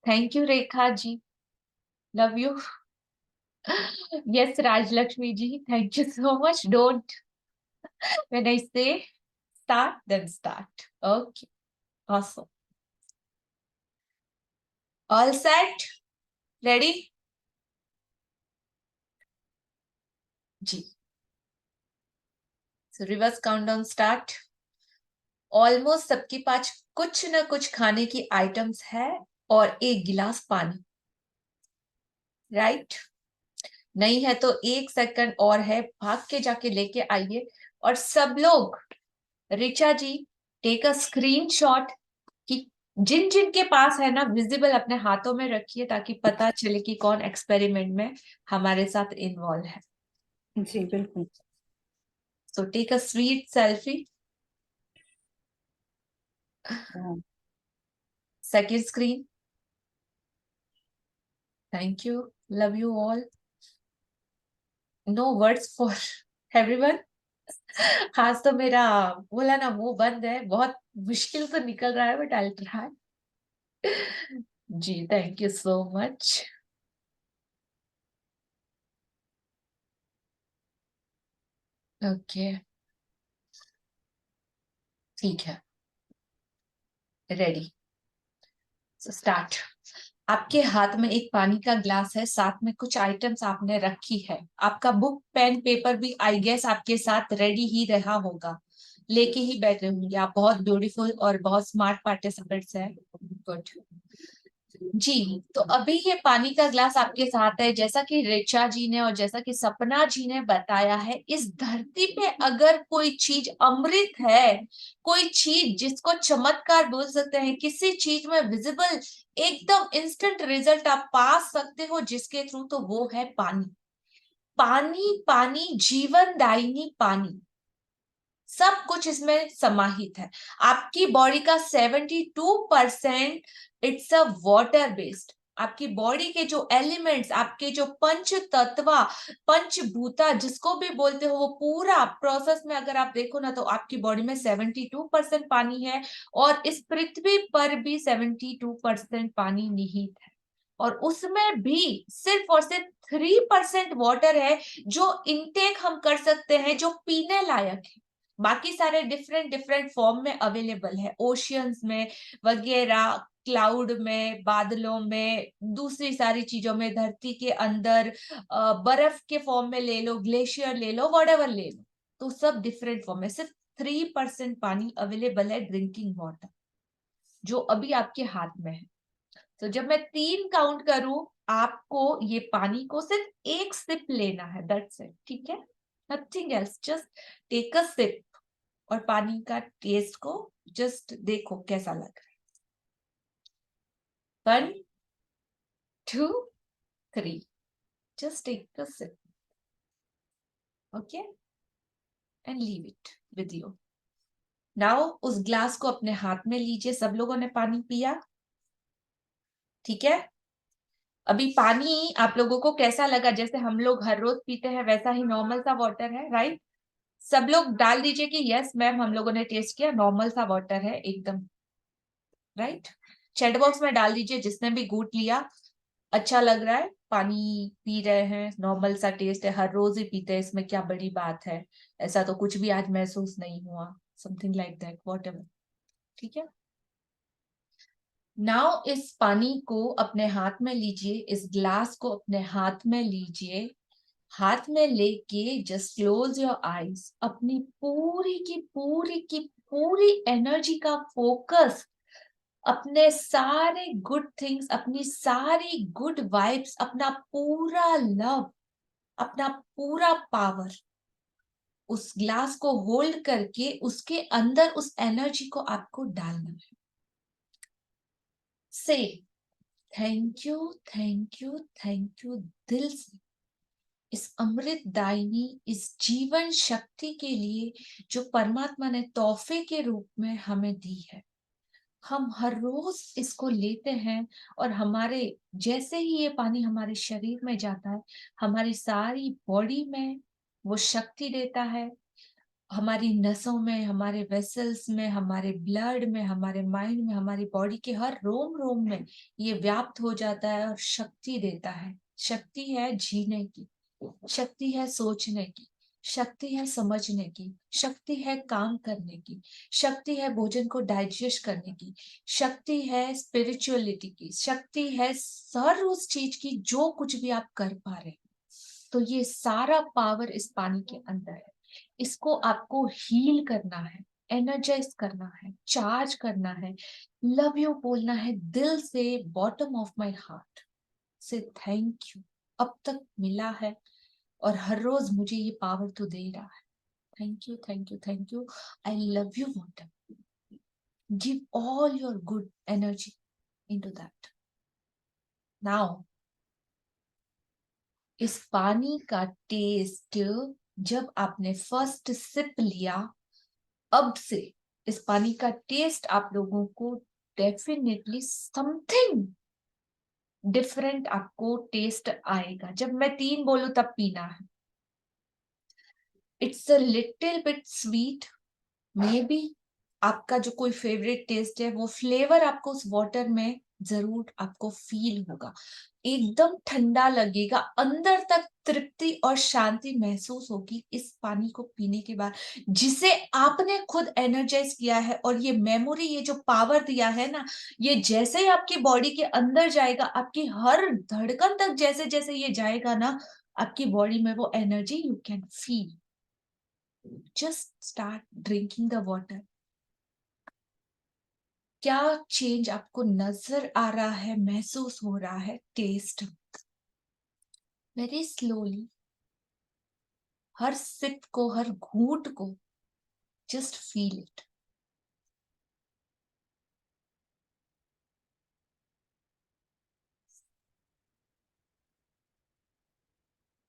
Thank you Rekha ji, love you. Yes, Rajlakshmi ji, thank you so much. Don't, when I say start, then start. Okay, awesome. All set? Ready? जी. So reverse countdown start. Almost सबके पास कुछ ना कुछ खाने की आइटम्स है और 1 गिलास पानी, राइट? नहीं है तो 1 सेकंड और है, भाग के जाके लेके आइए। और सब लोग, रिचा जी, टेक अ स्क्रीनशॉट कि जिन जिन के पास है ना विजिबल अपने हाथों में रखिए, ताकि पता चले कि कौन एक्सपेरिमेंट में हमारे साथ इन्वॉल्व है। जी बिल्कुल। So take a sweet selfie. Second screen. Thank you, love you all. No words for everyone. आज तो मेरा बोला ना मुंह बंद है, बहुत मुश्किल से निकल रहा है, बट आई विल ट्राई। जी, thank you so much. Okay, ठीक है, रेडी। So start. आपके हाथ में एक पानी का ग्लास है, साथ में कुछ आइटम्स आपने रखी है। आपका बुक पेन पेपर भी आई गेस आपके साथ रेडी ही रहा होगा, लेके ही बैठे होंगे। आप बहुत ब्यूटीफुल और बहुत स्मार्ट पार्टिसिपेंट्स हैं। गुड जी। तो अभी ये पानी का ग्लास आपके साथ है। जैसा कि रिचा जी ने और जैसा कि सपना जी ने बताया है, इस धरती पे अगर कोई चीज अमृत है, कोई चीज जिसको चमत्कार बोल सकते हैं, किसी चीज में विजिबल एकदम इंस्टेंट रिजल्ट आप पा सकते हो जिसके थ्रू, तो वो है पानी। पानी, पानी, जीवनदायिनी पानी, सब कुछ इसमें समाहित है। आपकी बॉडी का 72% इट्स अ वाटर बेस्ड। आपकी बॉडी के जो एलिमेंट्स, आपके जो पंच तत्वा, पंचभूता जिसको भी बोलते हो, वो पूरा प्रोसेस में अगर आप देखो ना, तो आपकी बॉडी में 72% पानी है। और इस पृथ्वी पर भी 72% पानी निहित है। और उसमें भी सिर्फ और सिर्फ 3% वाटर है जो इनटेक हम कर सकते हैं, जो पीने लायक है। बाकी सारे डिफरेंट डिफरेंट फॉर्म में अवेलेबल है, ओशियंस में वगैरह, क्लाउड में, बादलों में, दूसरी सारी चीजों में, धरती के अंदर, बर्फ के फॉर्म में ले लो, ग्लेशियर ले लो, व्हाटएवर ले लो, तो सब डिफरेंट फॉर्म में। सिर्फ 3% पानी अवेलेबल है ड्रिंकिंग वाटर, जो अभी आपके हाथ में है। तो जब मैं 3 काउंट करूं, आपको ये पानी को सिर्फ एक सिप लेना है, दैट्स इट, ठीक है, nothing else, just take a sip और पानी का टेस्ट को जस्ट देखो कैसा लग रहा है। 1 2 3, just take a sip, okay, and leave it with you. Now उस ग्लास को अपने हाथ में लीजिए। सब लोगों ने पानी पिया, ठीक है। अभी पानी आप लोगों को कैसा लगा? जैसे हम लोग हर रोज पीते हैं वैसा ही नॉर्मल सा वाटर है, राइट? सब लोग डाल दीजिए कि यस मैम, हम लोगों ने टेस्ट किया, नॉर्मल सा वाटर है एकदम, राइट? चैट बॉक्स में डाल दीजिए जिसने भी घूंट लिया, अच्छा लग रहा है, पानी पी रहे हैं, नॉर्मल सा टेस्ट है, हर रोज ही पीते हैं, इसमें क्या बड़ी बात है, ऐसा तो कुछ भी आज महसूस नहीं हुआ, समथिंग लाइक दैट, व्हाटएवर, ठीक है। नाउ इस पानी को अपने हाथ में लीजिए, इस ग्लास को अपने हाथ में लीजिए, हाथ में लेके जस्ट क्लोज योर आईज, अपनी पूरी की पूरी एनर्जी का फोकस, अपने सारे गुड थिंग्स, अपनी सारी गुड वाइब्स, अपना पूरा लव, अपना पूरा पावर उस ग्लास को होल्ड करके उसके अंदर उस एनर्जी को आपको डालना है। से thank you, thank you, thank you दिल से, इस अमृत दायिनी, इस जीवन शक्ति के लिए जो परमात्मा ने तोहफे के रूप में हमें दी है। हम हर रोज इसको लेते हैं और हमारे जैसे ही ये पानी हमारे शरीर में जाता है, हमारी सारी बॉडी में वो शक्ति देता है, हमारी नसों में, हमारे वेसल्स में, हमारे ब्लड में, हमारे माइंड में, हमारी बॉडी के हर रोम रोम में ये व्याप्त हो जाता है और शक्ति देता है। शक्ति है जीने की, शक्ति है सोचने की, शक्ति है समझने की, शक्ति है काम करने की, शक्ति है भोजन को डाइजेस्ट करने की, शक्ति है स्पिरिचुअलिटी की, शक्ति है हर उस चीज की जो कुछ भी आप कर पा रहे हैं। तो ये सारा पावर इस पानी के अंदर है। इसको आपको हील करना है, एनर्जाइज करना है, चार्ज करना है, लव यू बोलना है दिल से, बॉटम ऑफ माय हार्ट से थैंक यू, अब तक मिला है और हर रोज मुझे ये पावर तो दे रहा है। Thank you, thank you, thank you, I love you water, give all your good energy into that. Now इस पानी का टेस्ट जब आपने फर्स्ट सिप लिया, अब से इस पानी का टेस्ट आप लोगों को डेफिनेटली समथिंग डिफरेंट आपको टेस्ट आएगा। जब मैं 3 बोलूं तब पीना है। It's a little bit sweet, may be आपका जो कोई फेवरेट टेस्ट है वो फ्लेवर आपको उस वाटर में जरूर आपको फील होगा, एकदम ठंडा लगेगा, अंदर तक तृप्ति और शांति महसूस होगी इस पानी को पीने के बाद, जिसे आपने खुद एनर्जाइज किया है। और ये मेमोरी, ये जो पावर दिया है ना, ये जैसे ही आपकी बॉडी के अंदर जाएगा, आपकी हर धड़कन तक जैसे जैसे ये जाएगा ना, आपकी बॉडी में वो energy you can feel. Just start drinking the water. क्या चेंज आपको नजर आ रहा है, महसूस हो रहा है? टेस्ट वेरी स्लोली, हर सिप को, हर घूंट को जस्ट फील इट।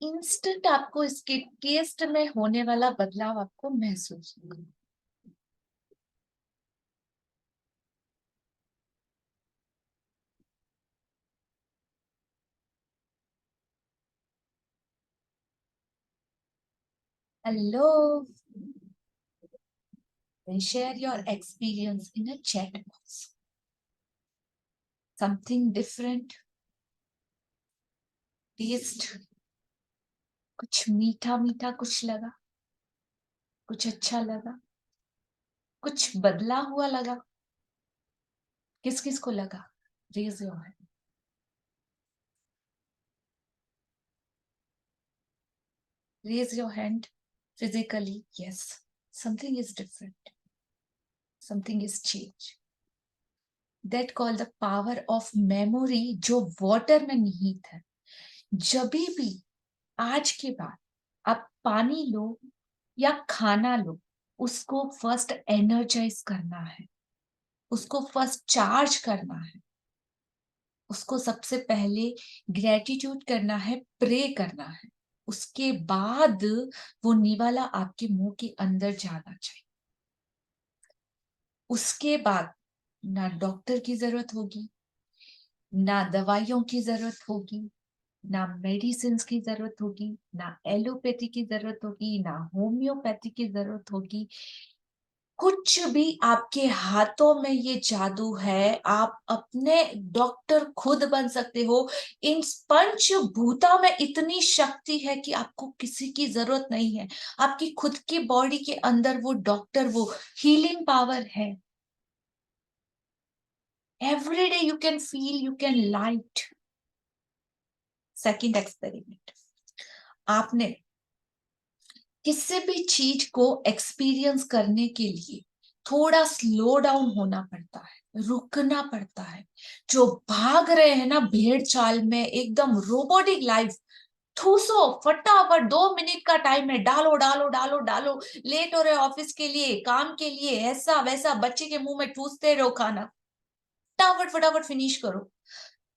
इंस्टेंट आपको इसके टेस्ट में होने वाला बदलाव आपको महसूस होगा। Hello, then share your experience in a chat box. Something different, taste कुछ मीठा मीठा कुछ लगा, कुछ अच्छा लगा, कुछ बदला हुआ लगा? किस किस को लगा? Raise your hand. Raise your hand. Physically, yes, something is different. Something is changed. That called the power of memory जो water में निहित है। जब भी आज के बाद आप पानी लो या खाना लो, उसको फर्स्ट एनर्जाइज करना है, उसको फर्स्ट चार्ज करना है, उसको सबसे पहले ग्रेटिट्यूड करना है, प्रे करना है, उसके बाद वो निवाला आपके मुंह के अंदर जाना चाहिए। उसके बाद ना डॉक्टर की जरूरत होगी, ना दवाइयों की जरूरत होगी, ना मेडिसिन की जरूरत होगी, ना एलोपैथी की जरूरत होगी, ना होम्योपैथी की जरूरत होगी। कुछ भी आपके हाथों में ये जादू है, आप अपने डॉक्टर खुद बन सकते हो। इन पंचभूता में इतनी शक्ति है कि आपको किसी की जरूरत नहीं है। आपकी खुद की बॉडी के अंदर वो डॉक्टर, वो हीलिंग पावर है। Every day you can feel, you can light. Second experiment, आपने किसी भी चीज को एक्सपीरियंस करने के लिए थोड़ा स्लो डाउन होना पड़ता है, रुकना पड़ता है। जो भाग रहे हैं ना भेड़ चाल में, एकदम रोबोटिक लाइफ, ठूसो फटाफट, 2 मिनट का टाइम है, डालो डालो डालो डालो। लेट हो रहे ऑफिस के लिए, काम के लिए, ऐसा वैसा, बच्चे के मुंह में ठूसते रहो खाना, फटाफट फटाफट फिनिश करो।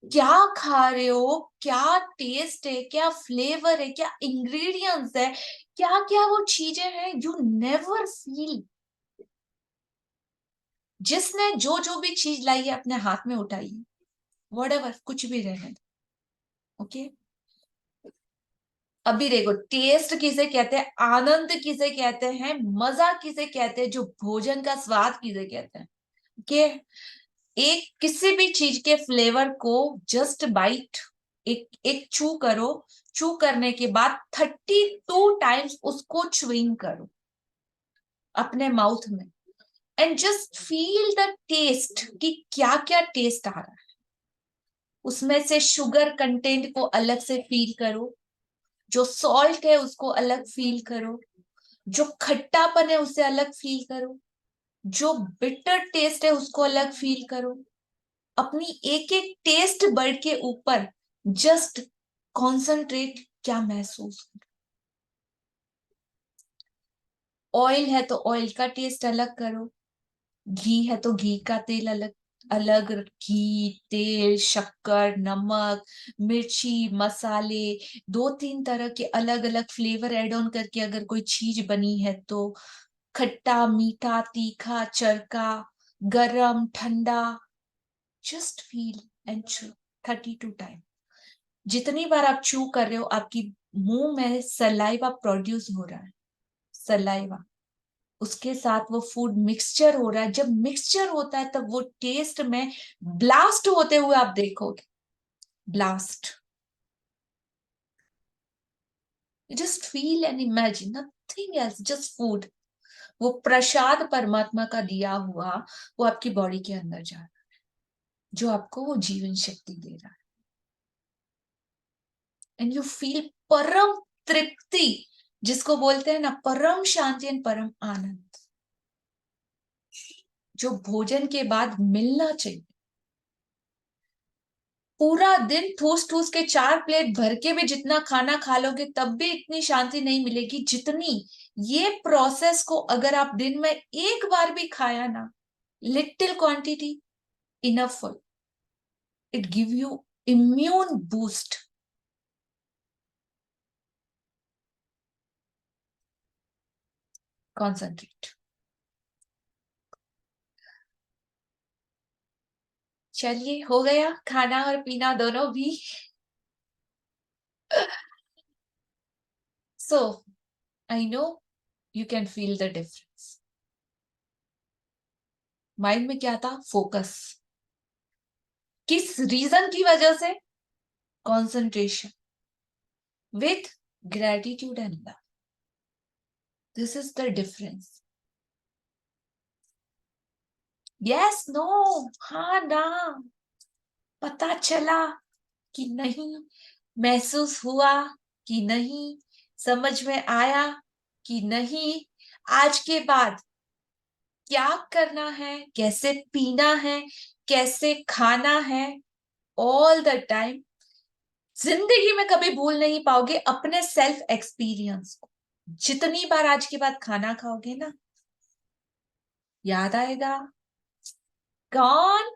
क्या खा रहे हो, क्या टेस्ट है, क्या फ्लेवर है, क्या इंग्रेडिएंट्स है, क्या क्या वो चीजें हैं, यू नेवर फील। जिसने जो जो भी चीज लाई है अपने हाथ में उठाइए, व्हाटएवर, कुछ भी रहने, ओके। अभी देखो, टेस्ट किसे कहते हैं, आनंद किसे कहते हैं, मजा किसे कहते हैं, जो भोजन का स्वाद किसे कहते हैं, ओके। एक किसी भी चीज के फ्लेवर को जस्ट बाइट, एक चू करो, चू करने के बाद 32 टाइम्स उसको च्यूइंग करो अपने माउथ में, and just feel the taste कि क्या क्या टेस्ट आ रहा है। उसमें से शुगर कंटेंट को अलग से फील करो, जो सॉल्ट है उसको अलग फील करो, जो खट्टापन है उसे अलग फील करो, जो बिटर टेस्ट है उसको अलग फील करो। अपनी एक एक टेस्ट बर्ड के ऊपर जस्ट कॉन्सेंट्रेट, क्या महसूस हो। ऑयल है तो ऑयल का टेस्ट अलग करो, घी है तो घी का तेल अलग अलग, घी, तेल, शक्कर, नमक, मिर्ची, मसाले, 2-3 तरह के अलग अलग फ्लेवर एड ऑन करके अगर कोई चीज बनी है तो खट्टा, मीठा, तीखा, चरका, गरम, ठंडा, जस्ट फील एंड चू 32 टाइम। जितनी बार आप चू कर रहे हो, आपकी मुंह में सलाइवा प्रोड्यूस हो रहा है, सलाइवा, उसके साथ वो फूड मिक्सचर हो रहा है। जब मिक्सचर होता है तब वो टेस्ट में ब्लास्ट होते हुए आप देखोगे, blast. Just feel and imagine, nothing else, just food. वो प्रसाद परमात्मा का दिया हुआ, वो आपकी बॉडी के अंदर जा रहा है, जो आपको वो जीवन शक्ति दे रहा है। एंड यू फील परम तृप्ति, जिसको बोलते हैं ना परम शांति एंड परम आनंद, जो भोजन के बाद मिलना चाहिए। पूरा दिन ठूस ठूस के 4 प्लेट भर के भी जितना खाना खा लोगे तब भी इतनी शांति नहीं मिलेगी जितनी ये प्रोसेस को अगर आप दिन में एक बार भी खाया ना, little quantity enough, it give you immune boost. Concentrate. चलिए, हो गया खाना और पीना दोनों भी। So I know you can feel the difference. Mind में क्या था, फोकस। किस रीजन की वजह से, concentration. with gratitude and love. This is the difference. Yes, no, हाँ ना, पता चला कि नहीं, महसूस हुआ कि नहीं, समझ में आया कि नहीं, आज के बाद क्या करना है, कैसे पीना है, कैसे खाना है, ऑल द टाइम जिंदगी में कभी भूल नहीं पाओगे अपने सेल्फ एक्सपीरियंस को। जितनी बार आज के बाद खाना खाओगे ना, याद आएगा कौन।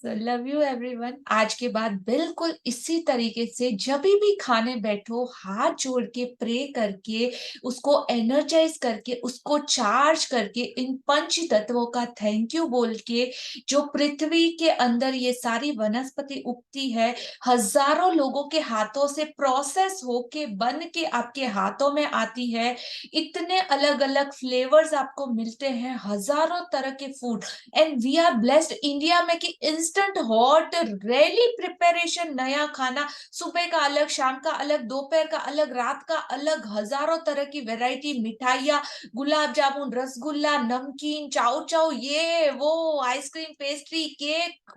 Love you everyone. आज के बाद बिल्कुल इसी तरीके से जब भी खाने बैठो, हाथ जोड़ के प्रे करके, उसको एनर्जाइज करके, उसको चार्ज करके, इन पंच तत्वों का थैंक यू बोल के, जो पृथ्वी के अंदर ये सारी वनस्पति उगती है, हजारों लोगों के हाथों से प्रोसेस होके बन के आपके हाथों में आती है, इतने अलग अलग फ्लेवर्स आपको मिलते हैं, हजारों तरह के food, and we are blessed India में कि इंस्टेंट हॉट रेली प्रिपरेशन, नया खाना, सुबह का अलग, शाम का अलग, दोपहर का अलग, रात का अलग, हजारों तरह की वैरायटी, मिठाइयाँ, गुलाब जामुन, रसगुल्ला, नमकीन, चाउ चाउ, ये वो, आइसक्रीम, पेस्ट्री, केक,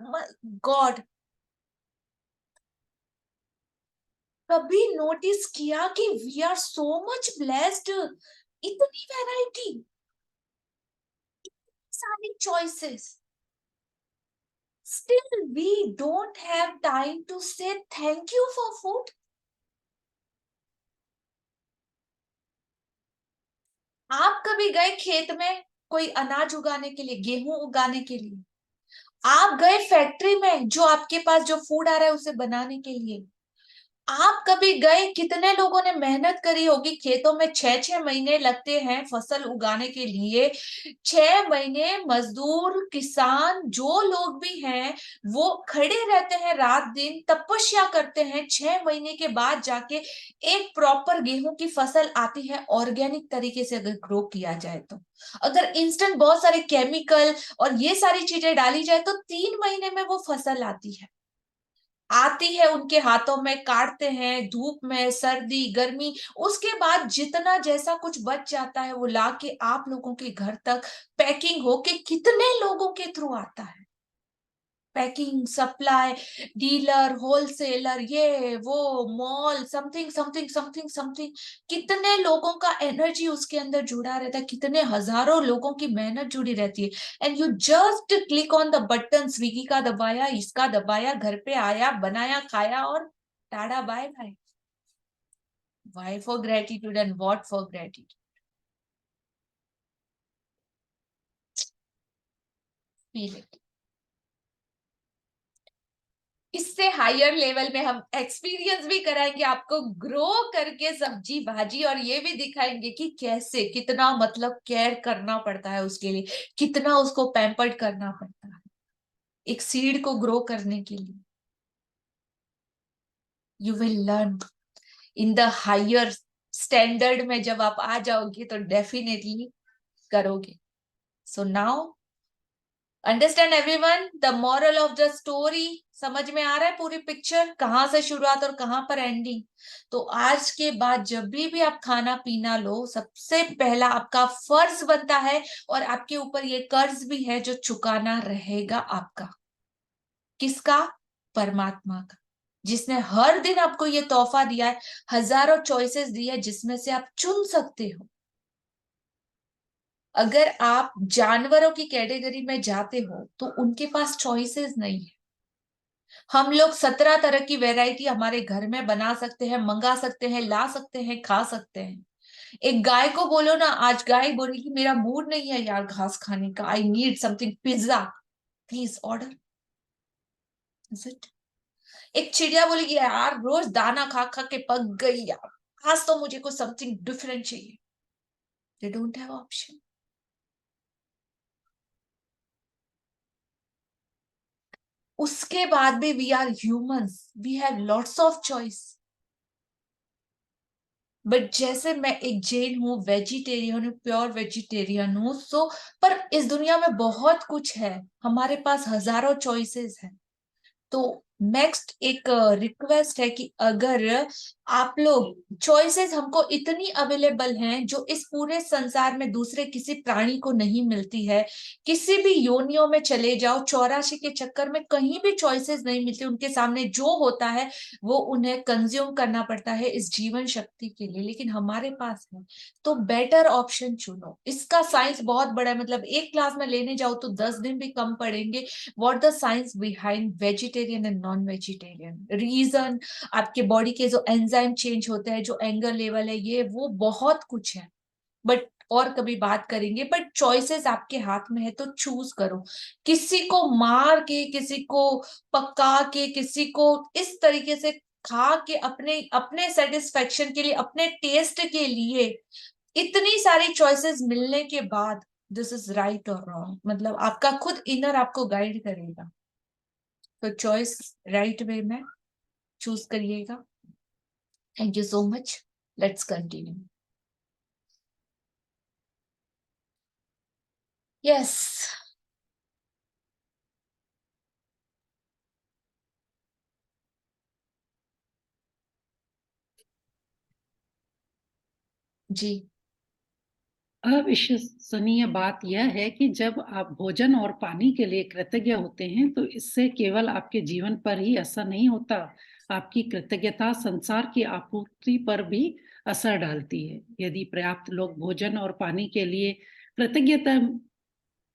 गॉड। कभी नोटिस किया कि we are so much blessed, इतनी वैरायटी, सारी choices, still we don't have time to say thank you for food. आप कभी गए खेत में कोई अनाज उगाने के लिए, गेहूं उगाने के लिए? आप गए फैक्ट्री में जो आपके पास जो फूड आ रहा है उसे बनाने के लिए? आप कभी गए, कितने लोगों ने मेहनत करी होगी खेतों में, 6-6 महीने लगते हैं फसल उगाने के लिए, 6 महीने मजदूर, किसान, जो लोग भी हैं वो खड़े रहते हैं, रात दिन तपस्या करते हैं, 6 महीने के बाद जाके एक प्रॉपर गेहूं की फसल आती है, ऑर्गेनिक तरीके से अगर ग्रो किया जाए तो। अगर इंस्टेंट बहुत सारे केमिकल और ये सारी चीजें डाली जाए तो 3 महीने में वो फसल आती है उनके हाथों में, काटते हैं धूप में, सर्दी गर्मी, उसके बाद जितना जैसा कुछ बच जाता है वो लाके आप लोगों के घर तक पैकिंग होके कितने लोगों के थ्रू आता है, पैकिंग, सप्लाई, डीलर, होलसेलर, ये वो, mall, something something something something, कितने लोगों का एनर्जी उसके अंदर जुड़ा रहता है, कितने हजारों लोगों की मेहनत जुड़ी रहती है, and you just click on the button, Swiggy का दबाया, इसका दबाया, घर पे आया, बनाया, खाया और tata bye bye. Why for gratitude and what for gratitude? Feel it. इससे हायर लेवल में हम एक्सपीरियंस भी कराएंगे आपको, ग्रो करके सब्जी भाजी, और ये भी दिखाएंगे कि कैसे, कितना मतलब केयर करना पड़ता है उसके लिए, कितना उसको पैम्पर्ड करना पड़ता है एक सीड को ग्रो करने के लिए। You will learn in the higher standard में, जब आप आ जाओगे तो डेफिनेटली करोगे। So now understand everyone the moral of the story. समझ में आ रहा है पूरी पिक्चर, कहां से शुरुआत और कहां पर एंडिंग? तो आज के बाद जब भी आप खाना पीना लो, सबसे पहला आपका फर्ज बनता है, और आपके ऊपर ये कर्ज भी है जो चुकाना रहेगा आपका। किसका? परमात्मा का, जिसने हर दिन आपको ये तोहफा दिया है, हजारों चॉइसेस दी है जिसमें से आप चुन सकते हो। अगर आप जानवरों की कैटेगरी में जाते हो तो उनके पास चॉइसेस नहीं है। हम लोग 17 तरह की वैरायटी हमारे घर में बना सकते हैं, मंगा सकते हैं, ला सकते हैं, खा सकते हैं। एक गाय को बोलो ना, आज गाय बोलेगी मेरा मूड नहीं है यार घास खाने का, I need something, pizza, please order. Is it? एक चिड़िया बोलेगी यार रोज दाना खा खा के पक गई यार, आज तो मुझे कुछ समथिंग डिफरेंट चाहिए। They don't have option. उसके बाद भी we are humans, we have lots of choice. But जैसे मैं एक जैन हूँ, वेजिटेरियन हूँ, प्योर वेजिटेरियन हूँ, सो पर इस दुनिया में बहुत कुछ है, हमारे पास हजारों चॉइसेस हैं। तो नेक्स्ट एक रिक्वेस्ट है कि अगर आप लोग चॉइसेस हमको इतनी अवेलेबल हैं जो इस पूरे संसार में दूसरे किसी प्राणी को नहीं मिलती है, किसी भी योनियों में चले जाओ, 84 के चक्कर में कहीं भी चॉइसेस नहीं मिलती, उनके सामने जो होता है वो उन्हें कंज्यूम करना पड़ता है इस जीवन शक्ति के लिए, लेकिन हमारे पास है तो बेटर ऑप्शन चुनो। इसका साइंस बहुत बड़ा है, मतलब एक क्लास में लेने जाओ तो 10 दिन भी कम पड़ेंगे। What the science behind vegetarian and non vegetarian, reason, आपके बॉडी के जो एंजाइम चेंज होते हैं, जो एंगर लेवल है, ये वो बहुत कुछ है, बट और कभी बात करेंगे। बट चॉइसेस आपके हाथ में है तो चूज करो। किसी को मार के, किसी को पका के, किसी को इस तरीके से खा के अपने अपने सेटिस्फेक्शन के लिए, अपने टेस्ट के लिए इतनी सारी चॉइसेस मिलने के बाद दिस इज राइट और रॉन्ग, मतलब आपका खुद इनर आपको गाइड करेगा। तो चॉइस राइट वे में चूज करिएगा। Thank you so much. Let's continue. Yes, जी। अविश्वसनीय बात यह है कि जब आप भोजन और पानी के लिए कृतज्ञ होते हैं तो इससे केवल आपके जीवन पर ही असर नहीं होता, आपकी कृतज्ञता संसार की आपूर्ति पर भी असर डालती है। यदि पर्याप्त लोग भोजन और पानी के लिए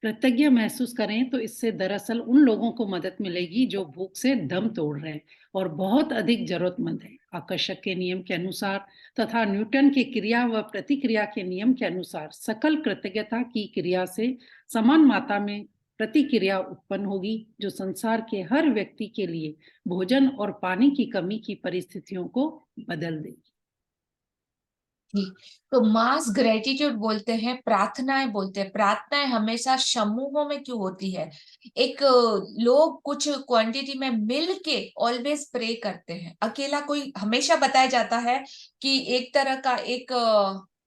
कृतज्ञ महसूस करें तो इससे दरअसल उन लोगों को मदद मिलेगी जो भूख से दम तोड़ रहे हैं और बहुत अधिक जरूरतमंद है। आकर्षक के नियम के अनुसार तथा न्यूटन के क्रिया व प्रतिक्रिया के नियम के अनुसार सकल कृतज्ञता की क्रिया से समान मात्रा में प्रतिक्रिया उत्पन्न होगी, जो संसार के हर व्यक्ति के लिए भोजन और पानी की कमी की परिस्थितियों को बदल देगी। तो मास ग्रेटिट्यूड बोलते हैं, प्रार्थनाएं बोलते हैं। प्रार्थनाएं हमेशा समूहों में क्यों होती है? एक लोग कुछ क्वांटिटी में मिल के ऑलवेज प्रे करते हैं। अकेला कोई, हमेशा बताया जाता है कि एक तरह का एक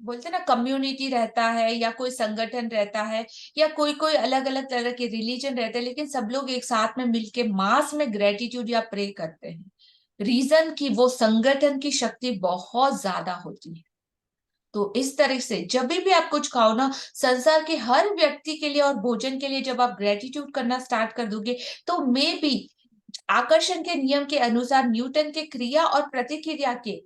बोलते हैं ना कम्युनिटी रहता है या कोई संगठन रहता है या कोई कोई अलग अलग तरह के रिलीजन रहते हैं, लेकिन सब लोग एक साथ में मिलके मास में ग्रेटिट्यूड या प्रे करते हैं। रीजन कि वो संगठन की शक्ति बहुत ज्यादा होती है। तो इस तरह से जब भी आप कुछ खाओ ना, संसार के हर व्यक्ति के लिए और भोजन के लिए जब आप ग्रेटिट्यूड करना स्टार्ट कर दोगे तो मे बी आकर्षण के नियम के अनुसार, न्यूटन के क्रिया और प्रतिक्रिया के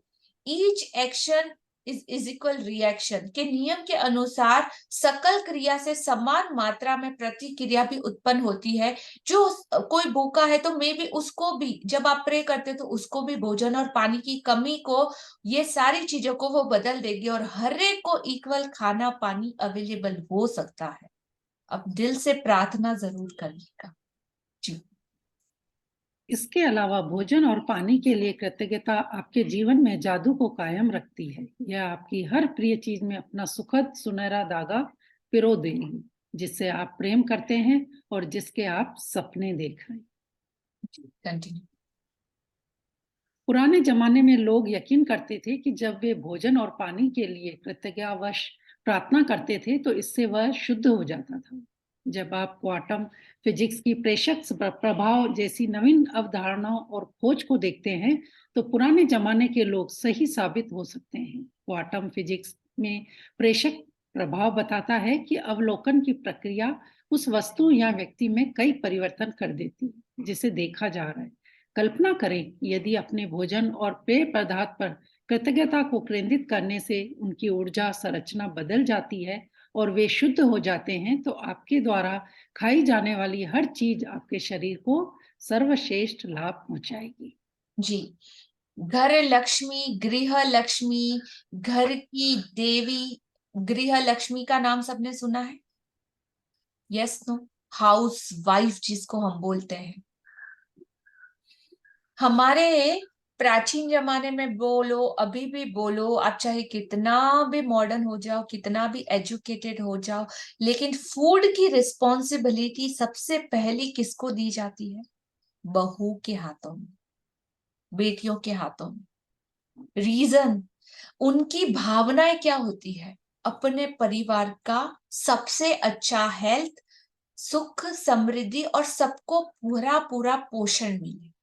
each action is equal reaction के नियम के अनुसार सकल क्रिया से समान मात्रा में प्रतिक्रिया भी उत्पन्न होती है। जो कोई भूखा है तो मे बी उसको भी, जब आप प्रे करते तो उसको भी भोजन और पानी की कमी को, ये सारी चीजों को वो बदल देगी और हर एक को इक्वल खाना पानी अवेलेबल हो सकता है। अब दिल से प्रार्थना जरूर करिएगा जी। इसके अलावा भोजन और पानी के लिए कृतज्ञता आपके जीवन में जादू को कायम रखती है। यह आपकी हर प्रिय चीज में अपना सुखद सुनहरा धागा पिरो देगी, जिससे आप प्रेम करते हैं और जिसके आप सपने देख रहे हैं। कंटिन्यू। पुराने जमाने में लोग यकीन करते थे कि जब वे भोजन और पानी के लिए कृतज्ञतावश प्रार्थना करते थे तो इससे वह शुद्ध हो जाता था। जब आप क्वांटम फिजिक्स की प्रेषक प्रभाव जैसी नवीन अवधारणाओं और खोज को देखते हैं तो पुराने जमाने के लोग सही साबित हो सकते हैं। क्वांटम फिजिक्स में प्रेषक प्रभाव बताता है कि अवलोकन की प्रक्रिया उस वस्तु या व्यक्ति में कई परिवर्तन कर देती है जिसे देखा जा रहा है। कल्पना करें यदि अपने भोजन और पेय पदार्थ पर कृतज्ञता को केंद्रित करने से उनकी ऊर्जा संरचना बदल जाती है और वे शुद्ध हो जाते हैं तो आपके द्वारा खाई जाने वाली हर चीज आपके शरीर को सर्वश्रेष्ठ लाभ पहुंचाएगी। जी। घर लक्ष्मी, गृह लक्ष्मी, घर की देवी, गृह लक्ष्मी का नाम सबने सुना है? Yes no? हाउस वाइफ जिसको हम बोलते हैं। हमारे प्राचीन जमाने में बोलो, अभी भी बोलो, आप चाहे कितना भी मॉडर्न हो जाओ, कितना भी एजुकेटेड हो जाओ, लेकिन फूड की रिस्पॉन्सिबिलिटी सबसे पहली किसको दी जाती है? बहू के हाथों में, बेटियों के हाथों में। रीजन, उनकी भावनाएं क्या होती है? अपने परिवार का सबसे अच्छा हेल्थ, सुख, समृद्धि और सबको पूरा पूरा पोषण मिले।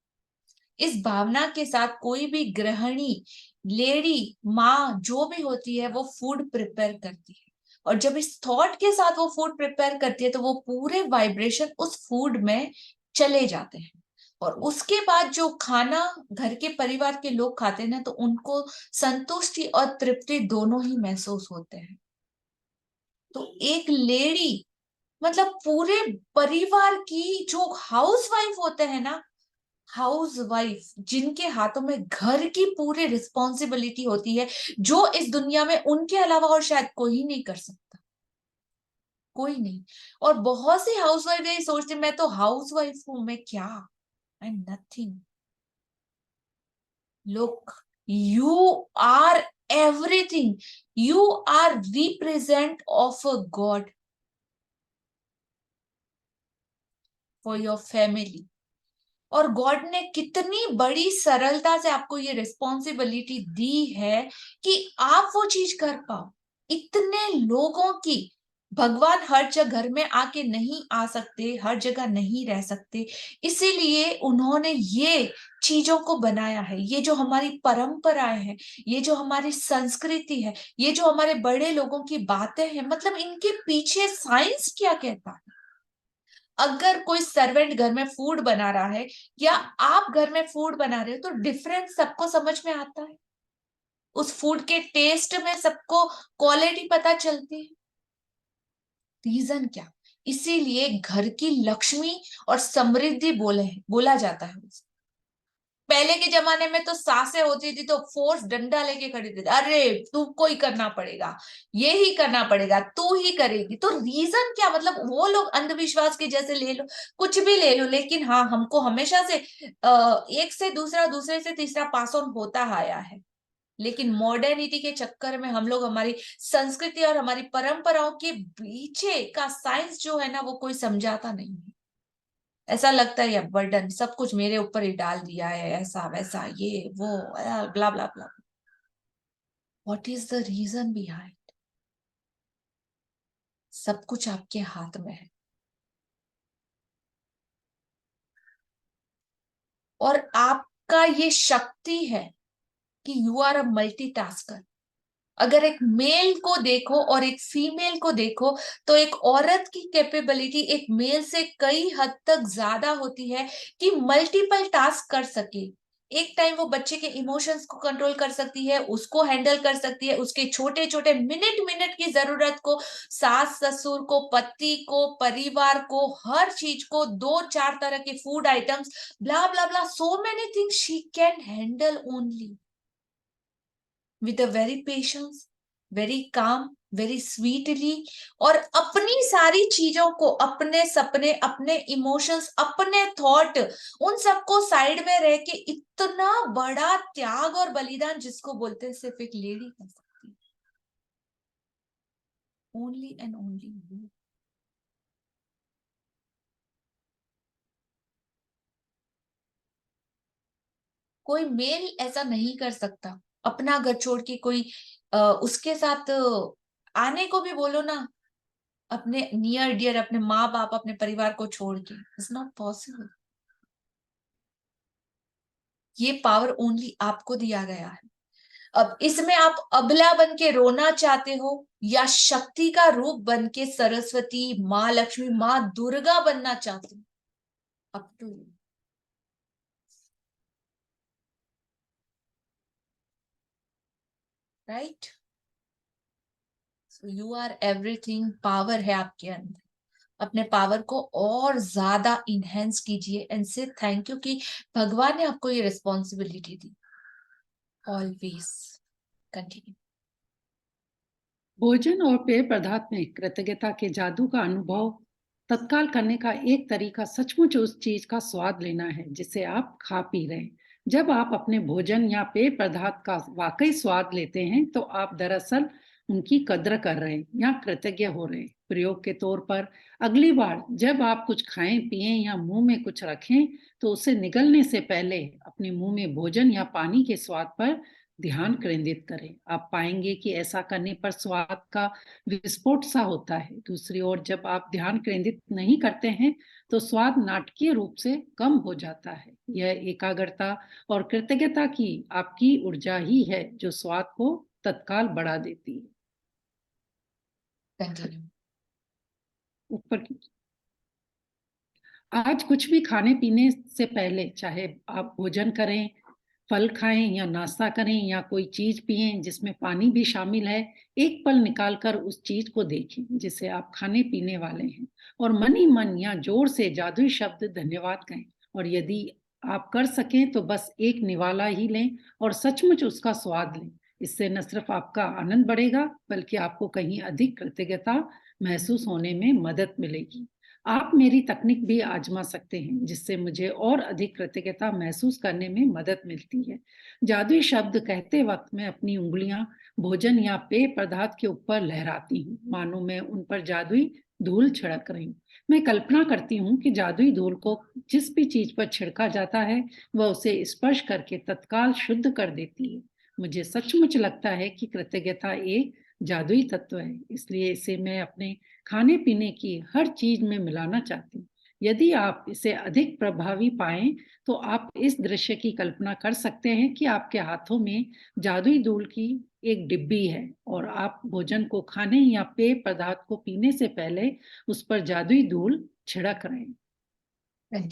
इस भावना के साथ कोई भी गृहिणी, लेडी, माँ जो भी होती है वो फूड प्रिपेयर करती है, और जब इस थॉट के साथ वो फूड प्रिपेयर करती है तो वो पूरे वाइब्रेशन उस फूड में चले जाते हैं, और उसके बाद जो खाना घर के परिवार के लोग खाते हैं ना, तो उनको संतुष्टि और तृप्ति दोनों ही महसूस होते हैं। तो एक लेडी मतलब पूरे परिवार की जो हाउस वाइफ होते हैं ना, हाउस वाइफ जिनके हाथों में घर की पूरी रिस्पॉन्सिबिलिटी होती है, जो इस दुनिया में उनके अलावा और शायद कोई नहीं कर सकता, कोई नहीं। और बहुत सी हाउस वाइफ यही सोचती मैं तो हाउस वाइफ हूं, मैं क्या, I am nothing. Look, you are everything. You are represent of a God for your family. और गॉड ने कितनी बड़ी सरलता से आपको ये रिस्पॉन्सिबिलिटी दी है कि आप वो चीज कर पाओ। इतने लोगों की, भगवान हर जगह घर में आके नहीं आ सकते, हर जगह नहीं रह सकते, इसीलिए उन्होंने ये चीजों को बनाया है। ये जो हमारी परंपराएं हैं, ये जो हमारी संस्कृति है, ये जो हमारे बड़े लोगों की बातें हैं, मतलब इनके पीछे साइंस क्या कहता है। अगर कोई सर्वेंट घर में फूड बना रहा है या आप घर में फूड बना रहे हो तो डिफरेंस सबको समझ में आता है, उस फूड के टेस्ट में सबको क्वालिटी पता चलती है। रीजन क्या? इसीलिए घर की लक्ष्मी और समृद्धि बोला जाता है। पहले के जमाने में तो सासें होती थी तो फोर्स डंडा लेके खड़ी थी, अरे तुमको ही करना पड़ेगा, ये ही करना पड़ेगा, तू ही करेगी। तो रीजन क्या? मतलब वो लोग अंधविश्वास के जैसे ले लो, कुछ भी ले लो, लेकिन हाँ हमको हमेशा से एक से दूसरा, दूसरे से तीसरा पास ऑन होता आया है। लेकिन मॉडर्निटी के चक्कर में हम लोग हमारी संस्कृति और हमारी परंपराओं के पीछे का साइंस जो है ना, वो कोई समझाता नहीं है। ऐसा लगता है बर्डन सब कुछ मेरे ऊपर ही डाल दिया है, ऐसा वैसा ये वो blah blah blah. What is the reason behind? सब कुछ आपके हाथ में है, और आपका ये शक्ति है कि यू आर अ मल्टीटास्कर। अगर एक मेल को देखो और एक फीमेल को देखो तो एक औरत की कैपेबिलिटी एक मेल से कई हद तक ज्यादा होती है कि मल्टीपल टास्क कर सके। एक टाइम वो बच्चे के इमोशंस को कंट्रोल कर सकती है, उसको हैंडल कर सकती है, उसके छोटे छोटे मिनट की जरूरत को, सास ससुर को, पति को, परिवार को, हर चीज को, 2-4 तरह के food items, blah blah blah, so many things she can handle only with a very patience, very calm, very sweetly, और अपनी सारी चीजों को, अपने सपने, अपने इमोशंस, अपने थॉट, उन सबको साइड में रह के इतना बड़ा त्याग और बलिदान जिसको बोलते हैं सिर्फ एक लेडी कर सकती है। Only and only you. कोई मेल ऐसा नहीं कर सकता। अपना घर छोड़ के कोई उसके साथ आने को भी बोलो ना, अपने नियर डियर, अपने माँ बाप, अपने परिवार को छोड़ के, इट्स नॉट पॉसिबल। ये पावर ओनली आपको दिया गया है। अब इसमें आप अबला बन के रोना चाहते हो या शक्ति का रूप बन के सरस्वती, माँ लक्ष्मी, माँ दुर्गा बनना चाहते हो, up to you. Right? You are everything. Power है आपके अंदर। अपने पावर को और ज्यादा इनहेंस कीजिए एंड से थैंक यू कि भगवान ने आपको ये रिस्पॉन्सिबिलिटी दी। Always continue. भोजन और पेय पदार्थ में कृतज्ञता के जादू का अनुभव तत्काल करने का एक तरीका सचमुच उस चीज का स्वाद लेना है जिसे आप खा पी रहे हैं। जब आप अपने भोजन या पेय पदार्थ का वाकई स्वाद लेते हैं तो आप दरअसल उनकी कद्र कर रहे हैं या कृतज्ञ हो रहे हैं। प्रयोग के तौर पर, अगली बार जब आप कुछ खाएं पिएं या मुंह में कुछ रखें तो उसे निगलने से पहले अपने मुंह में भोजन या पानी के स्वाद पर ध्यान केंद्रित करें। आप पाएंगे कि ऐसा करने पर स्वाद का विस्फोट सा होता है। दूसरी ओर जब आप ध्यान केंद्रित नहीं करते हैं तो स्वाद नाटकीय रूप से कम हो जाता है। यह एकाग्रता और कृतज्ञता की आपकी ऊर्जा ही है जो स्वाद को तत्काल बढ़ा देती है। कंटिन्यू। ऊपर आज कुछ भी खाने पीने से पहले, चाहे आप भोजन करें, फल खाएं या नाश्ता करें या कोई चीज पिएं जिसमें पानी भी शामिल है, एक पल निकालकर उस चीज को देखें जिसे आप खाने पीने वाले हैं और मन ही मन या जोर से जादुई शब्द धन्यवाद कहें। और यदि आप कर सकें तो बस एक निवाला ही लें और सचमुच उसका स्वाद लें। इससे न सिर्फ आपका आनंद बढ़ेगा बल्कि आपको कहीं अधिक कृतज्ञता महसूस होने में मदद मिलेगी। आप मेरी तकनीक भी आजमा सकते हैं जिससे मुझे और अधिक कृतज्ञता महसूस करने में मदद मिलती है। जादुई शब्द कहते वक्त मैं अपनी उंगलियां भोजन या पेय पदार्थ के ऊपर लहराती हूँ, मानो मैं उन पर जादुई धूल छिड़क रही हूँ। मैं कल्पना करती हूँ कि जादुई धूल को जिस भी चीज पर छिड़का जाता है वह उसे स्पर्श करके तत्काल शुद्ध कर देती है। मुझे सचमुच लगता है कि कृतज्ञता एक जादुई तत्व है, इसलिए इसे मैं अपने खाने पीने की हर चीज में मिलाना चाहती हूँ। यदि आप इसे अधिक प्रभावी पाएं तो आप इस दृश्य की कल्पना कर सकते हैं कि आपके हाथों में जादुई धूल की एक डिब्बी है और आप भोजन को खाने या पेय पदार्थ को पीने से पहले उस पर जादुई धूल छिड़क रहे हैं।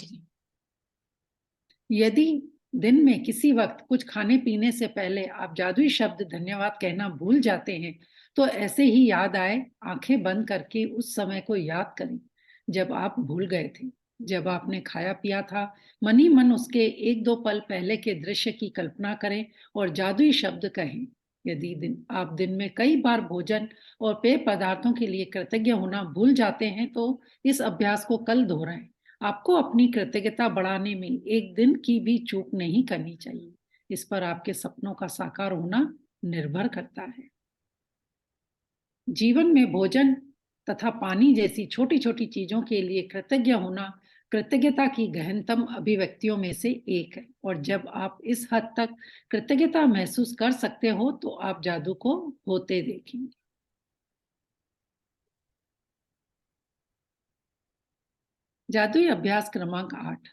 यदि दिन में किसी वक्त कुछ खाने पीने से पहले आप जादुई शब्द धन्यवाद कहना भूल जाते हैं तो ऐसे ही याद आए, आंखें बंद करके उस समय को याद करें जब आप भूल गए थे, जब आपने खाया पिया था। मन ही मन उसके एक दो पल पहले के दृश्य की कल्पना करें और जादुई शब्द कहें। यदि आप दिन में कई बार भोजन और पेय पदार्थों के लिए कृतज्ञ होना भूल जाते हैं तो इस अभ्यास को कल दोहराएं। आपको अपनी कृतज्ञता बढ़ाने में एक दिन की भी चूक नहीं करनी चाहिए। इस पर आपके सपनों का साकार होना निर्भर करता है। जीवन में भोजन तथा पानी जैसी छोटी छोटी चीजों के लिए कृतज्ञ होना कृतज्ञता की गहनतम अभिव्यक्तियों में से एक है। और जब आप इस हद तक कृतज्ञता महसूस कर सकते हो तो आप जादू को होते देखेंगे। जादुई अभ्यास क्रमांक 8।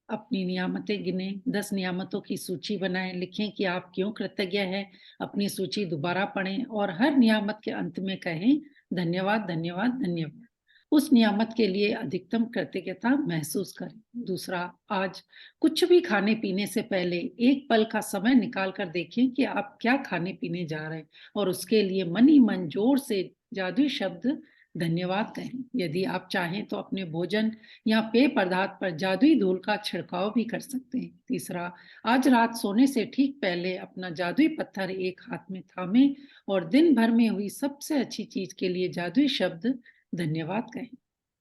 अपनी नियामतें गिने, 10 नियामतों की सूची बनाएं, लिखें कि आप क्यों कृतज्ञ हैं, अपनी सूची दोबारा पढ़ें और हर नियामत के अंत में कहें धन्यवाद धन्यवाद धन्यवाद। उस नियामत के लिए अधिकतम कृतज्ञता महसूस करें। दूसरा, आज कुछ भी खाने पीने से पहले एक पल का समय निकाल कर देखें कि आप क्या खाने पीने जा रहे हैं और उसके लिए मन ही मन जोर से जादुई शब्द धन्यवाद कहें। यदि आप चाहें तो अपने भोजन या पेय पदार्थ पर जादुई धूल का छिड़काव भी कर सकते हैं। तीसरा, आज रात सोने से ठीक पहले अपना जादुई पत्थर एक हाथ में थामें और दिन भर में हुई सबसे अच्छी चीज के लिए जादुई शब्द धन्यवाद कहें।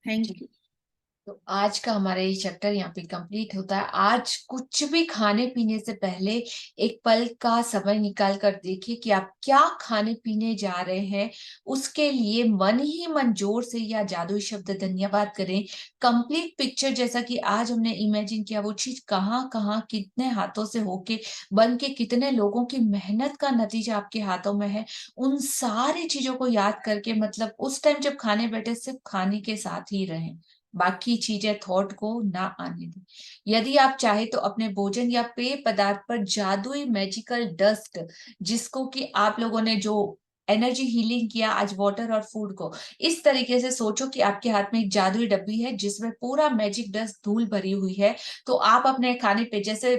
Thank you. तो आज का हमारा ये चैप्टर यहाँ पे कंप्लीट होता है। आज कुछ भी खाने पीने से पहले एक पल का समय निकाल कर देखिए कि आप क्या खाने पीने जा रहे हैं। उसके लिए मन ही मन जोर से या जादुई शब्द धन्यवाद करें। कंप्लीट पिक्चर जैसा कि आज हमने इमेजिन किया, वो चीज कहाँ कहाँ कितने हाथों से होके बन के कितने लोगों की मेहनत का नतीजा आपके हाथों में है, उन सारी चीजों को याद करके मतलब उस टाइम जब खाने बैठे सिर्फ खाने के साथ ही रहें, बाकी चीजें थॉट को ना आने दें। यदि आप चाहे तो अपने भोजन या पेय पदार्थ पर जादुई मैजिकल डस्ट, जिसको कि आप लोगों ने जो एनर्जी हीलिंग किया आज वाटर और फूड को, इस तरीके से सोचो कि आपके हाथ में एक जादुई डब्बी है जिसमें पूरा मैजिक डस्ट धूल भरी हुई है। तो आप अपने खाने पे जैसे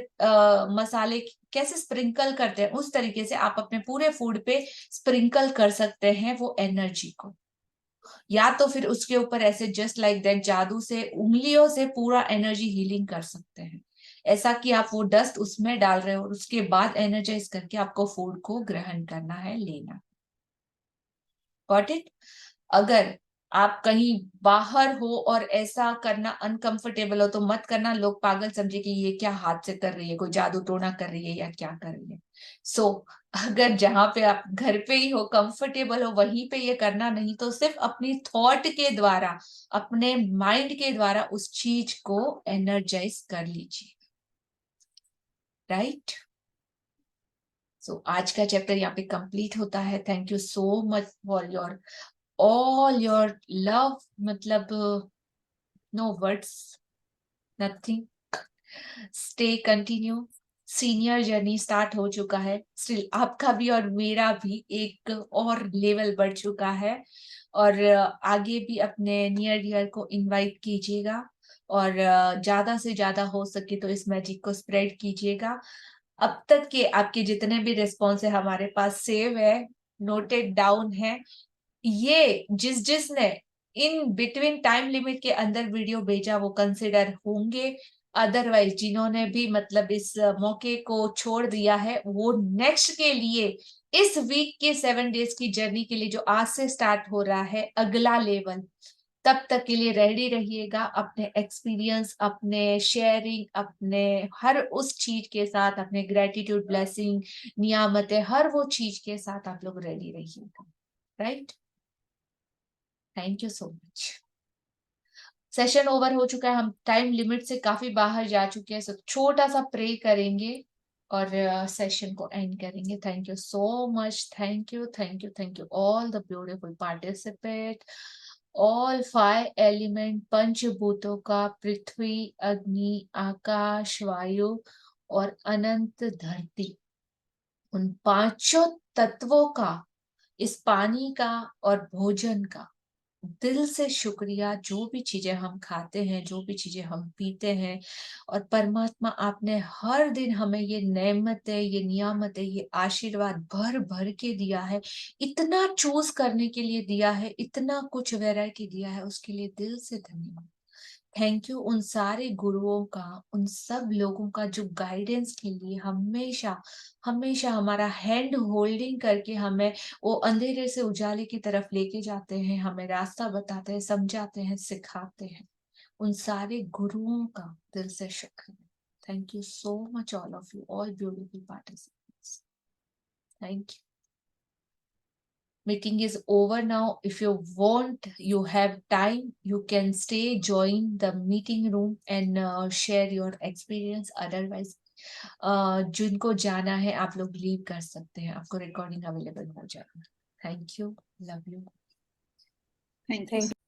मसाले कैसे स्प्रिंकल करते हैं उस तरीके से आप अपने पूरे फूड पे स्प्रिंकल कर सकते हैं वो एनर्जी को, या तो फिर उसके ऊपर ऐसे जस्ट लाइक दैट जादू से उंगलियों से पूरा एनर्जी हीलिंग कर सकते हैं, ऐसा कि आप वो डस्ट उसमें डाल रहे हो और उसके बाद एनर्जाइज करके आपको फूड को ग्रहण करना है, लेना। Got it? अगर आप कहीं बाहर हो और ऐसा करना अनकंफर्टेबल हो तो मत करना, लोग पागल समझे कि ये क्या हाथ से कर रही है, कोई जादू टोना कर रही है या क्या कर रही है। सो अगर जहां पे आप घर पे ही हो, कंफर्टेबल हो, वहीं पे ये करना, नहीं तो सिर्फ अपनी थॉट के द्वारा, अपने माइंड के द्वारा उस चीज को एनर्जाइज कर लीजिए। राइट? सो आज का चैप्टर यहाँ पे कंप्लीट होता है। Thank you so much for your all your love, मतलब no words, nothing. Stay continue. Senior journey start हो चुका है, स्टिल आपका भी और मेरा भी एक और लेवल बढ़ चुका है। और आगे भी अपने नियर डियर को इनवाइट कीजिएगा और ज्यादा से ज्यादा हो सके तो इस मैजिक को स्प्रेड कीजिएगा। अब तक के आपके जितने भी रिस्पॉन्स है हमारे पास सेव है, नोटेड डाउन है। ये जिसने इन बिटवीन टाइम लिमिट के अंदर वीडियो भेजा वो कंसिडर होंगे, अदरवाइज जिन्होंने भी मतलब इस मौके को छोड़ दिया है वो नेक्स्ट के लिए इस वीक के 7 डेज की जर्नी के लिए जो आज से स्टार्ट हो रहा है अगला लेवल, तब तक के लिए रेडी रहिएगा। अपने एक्सपीरियंस, अपने शेयरिंग, अपने हर उस चीज के साथ, अपने ग्रेटिट्यूड, ब्लेसिंग, नियामतें, हर वो चीज के साथ आप लोग रेडी रहिएगा। Right, thank you so much. Session over हो चुका है, हम टाइम लिमिट से काफी बाहर जा चुके हैं। सो छोटा सा प्रे करेंगे और सेशन को एंड करेंगे। Thank you so much, thank you, thank you, thank you all the beautiful participate, all 5 element पंचभूतों का, पृथ्वी, अग्नि, आकाश, वायु और अनंत धरती, उन 5 तत्वों का, इस पानी का और भोजन का दिल से शुक्रिया। जो भी चीजें हम खाते हैं, जो भी चीजें हम पीते हैं, और परमात्मा आपने हर दिन हमें ये नेमतें, ये नियामतें, ये आशीर्वाद भर भर के दिया है, इतना चूज करने के लिए दिया है, इतना कुछ वैरायटी दिया है, उसके लिए दिल से धन्यवाद। थैंक यू उन सारे गुरुओं का, उन सब लोगों का जो गाइडेंस के लिए हमेशा हमेशा हमारा हैंड होल्डिंग करके हमें वो अंधेरे से उजाले की तरफ लेके जाते हैं, हमें रास्ता बताते हैं, समझाते हैं, सिखाते हैं। उन सारे गुरुओं का दिल से शुक्रिया। Thank you so much all of you, all beautiful participants. Thank you. Meeting is over now. If you want, you have time, you can stay, join the meeting room and share your experience. Otherwise, जिनको जाना है आप लोग लीव कर सकते हैं, आपको रिकॉर्डिंग अवेलेबल हो जाएगा। Thank you, love you, thank you.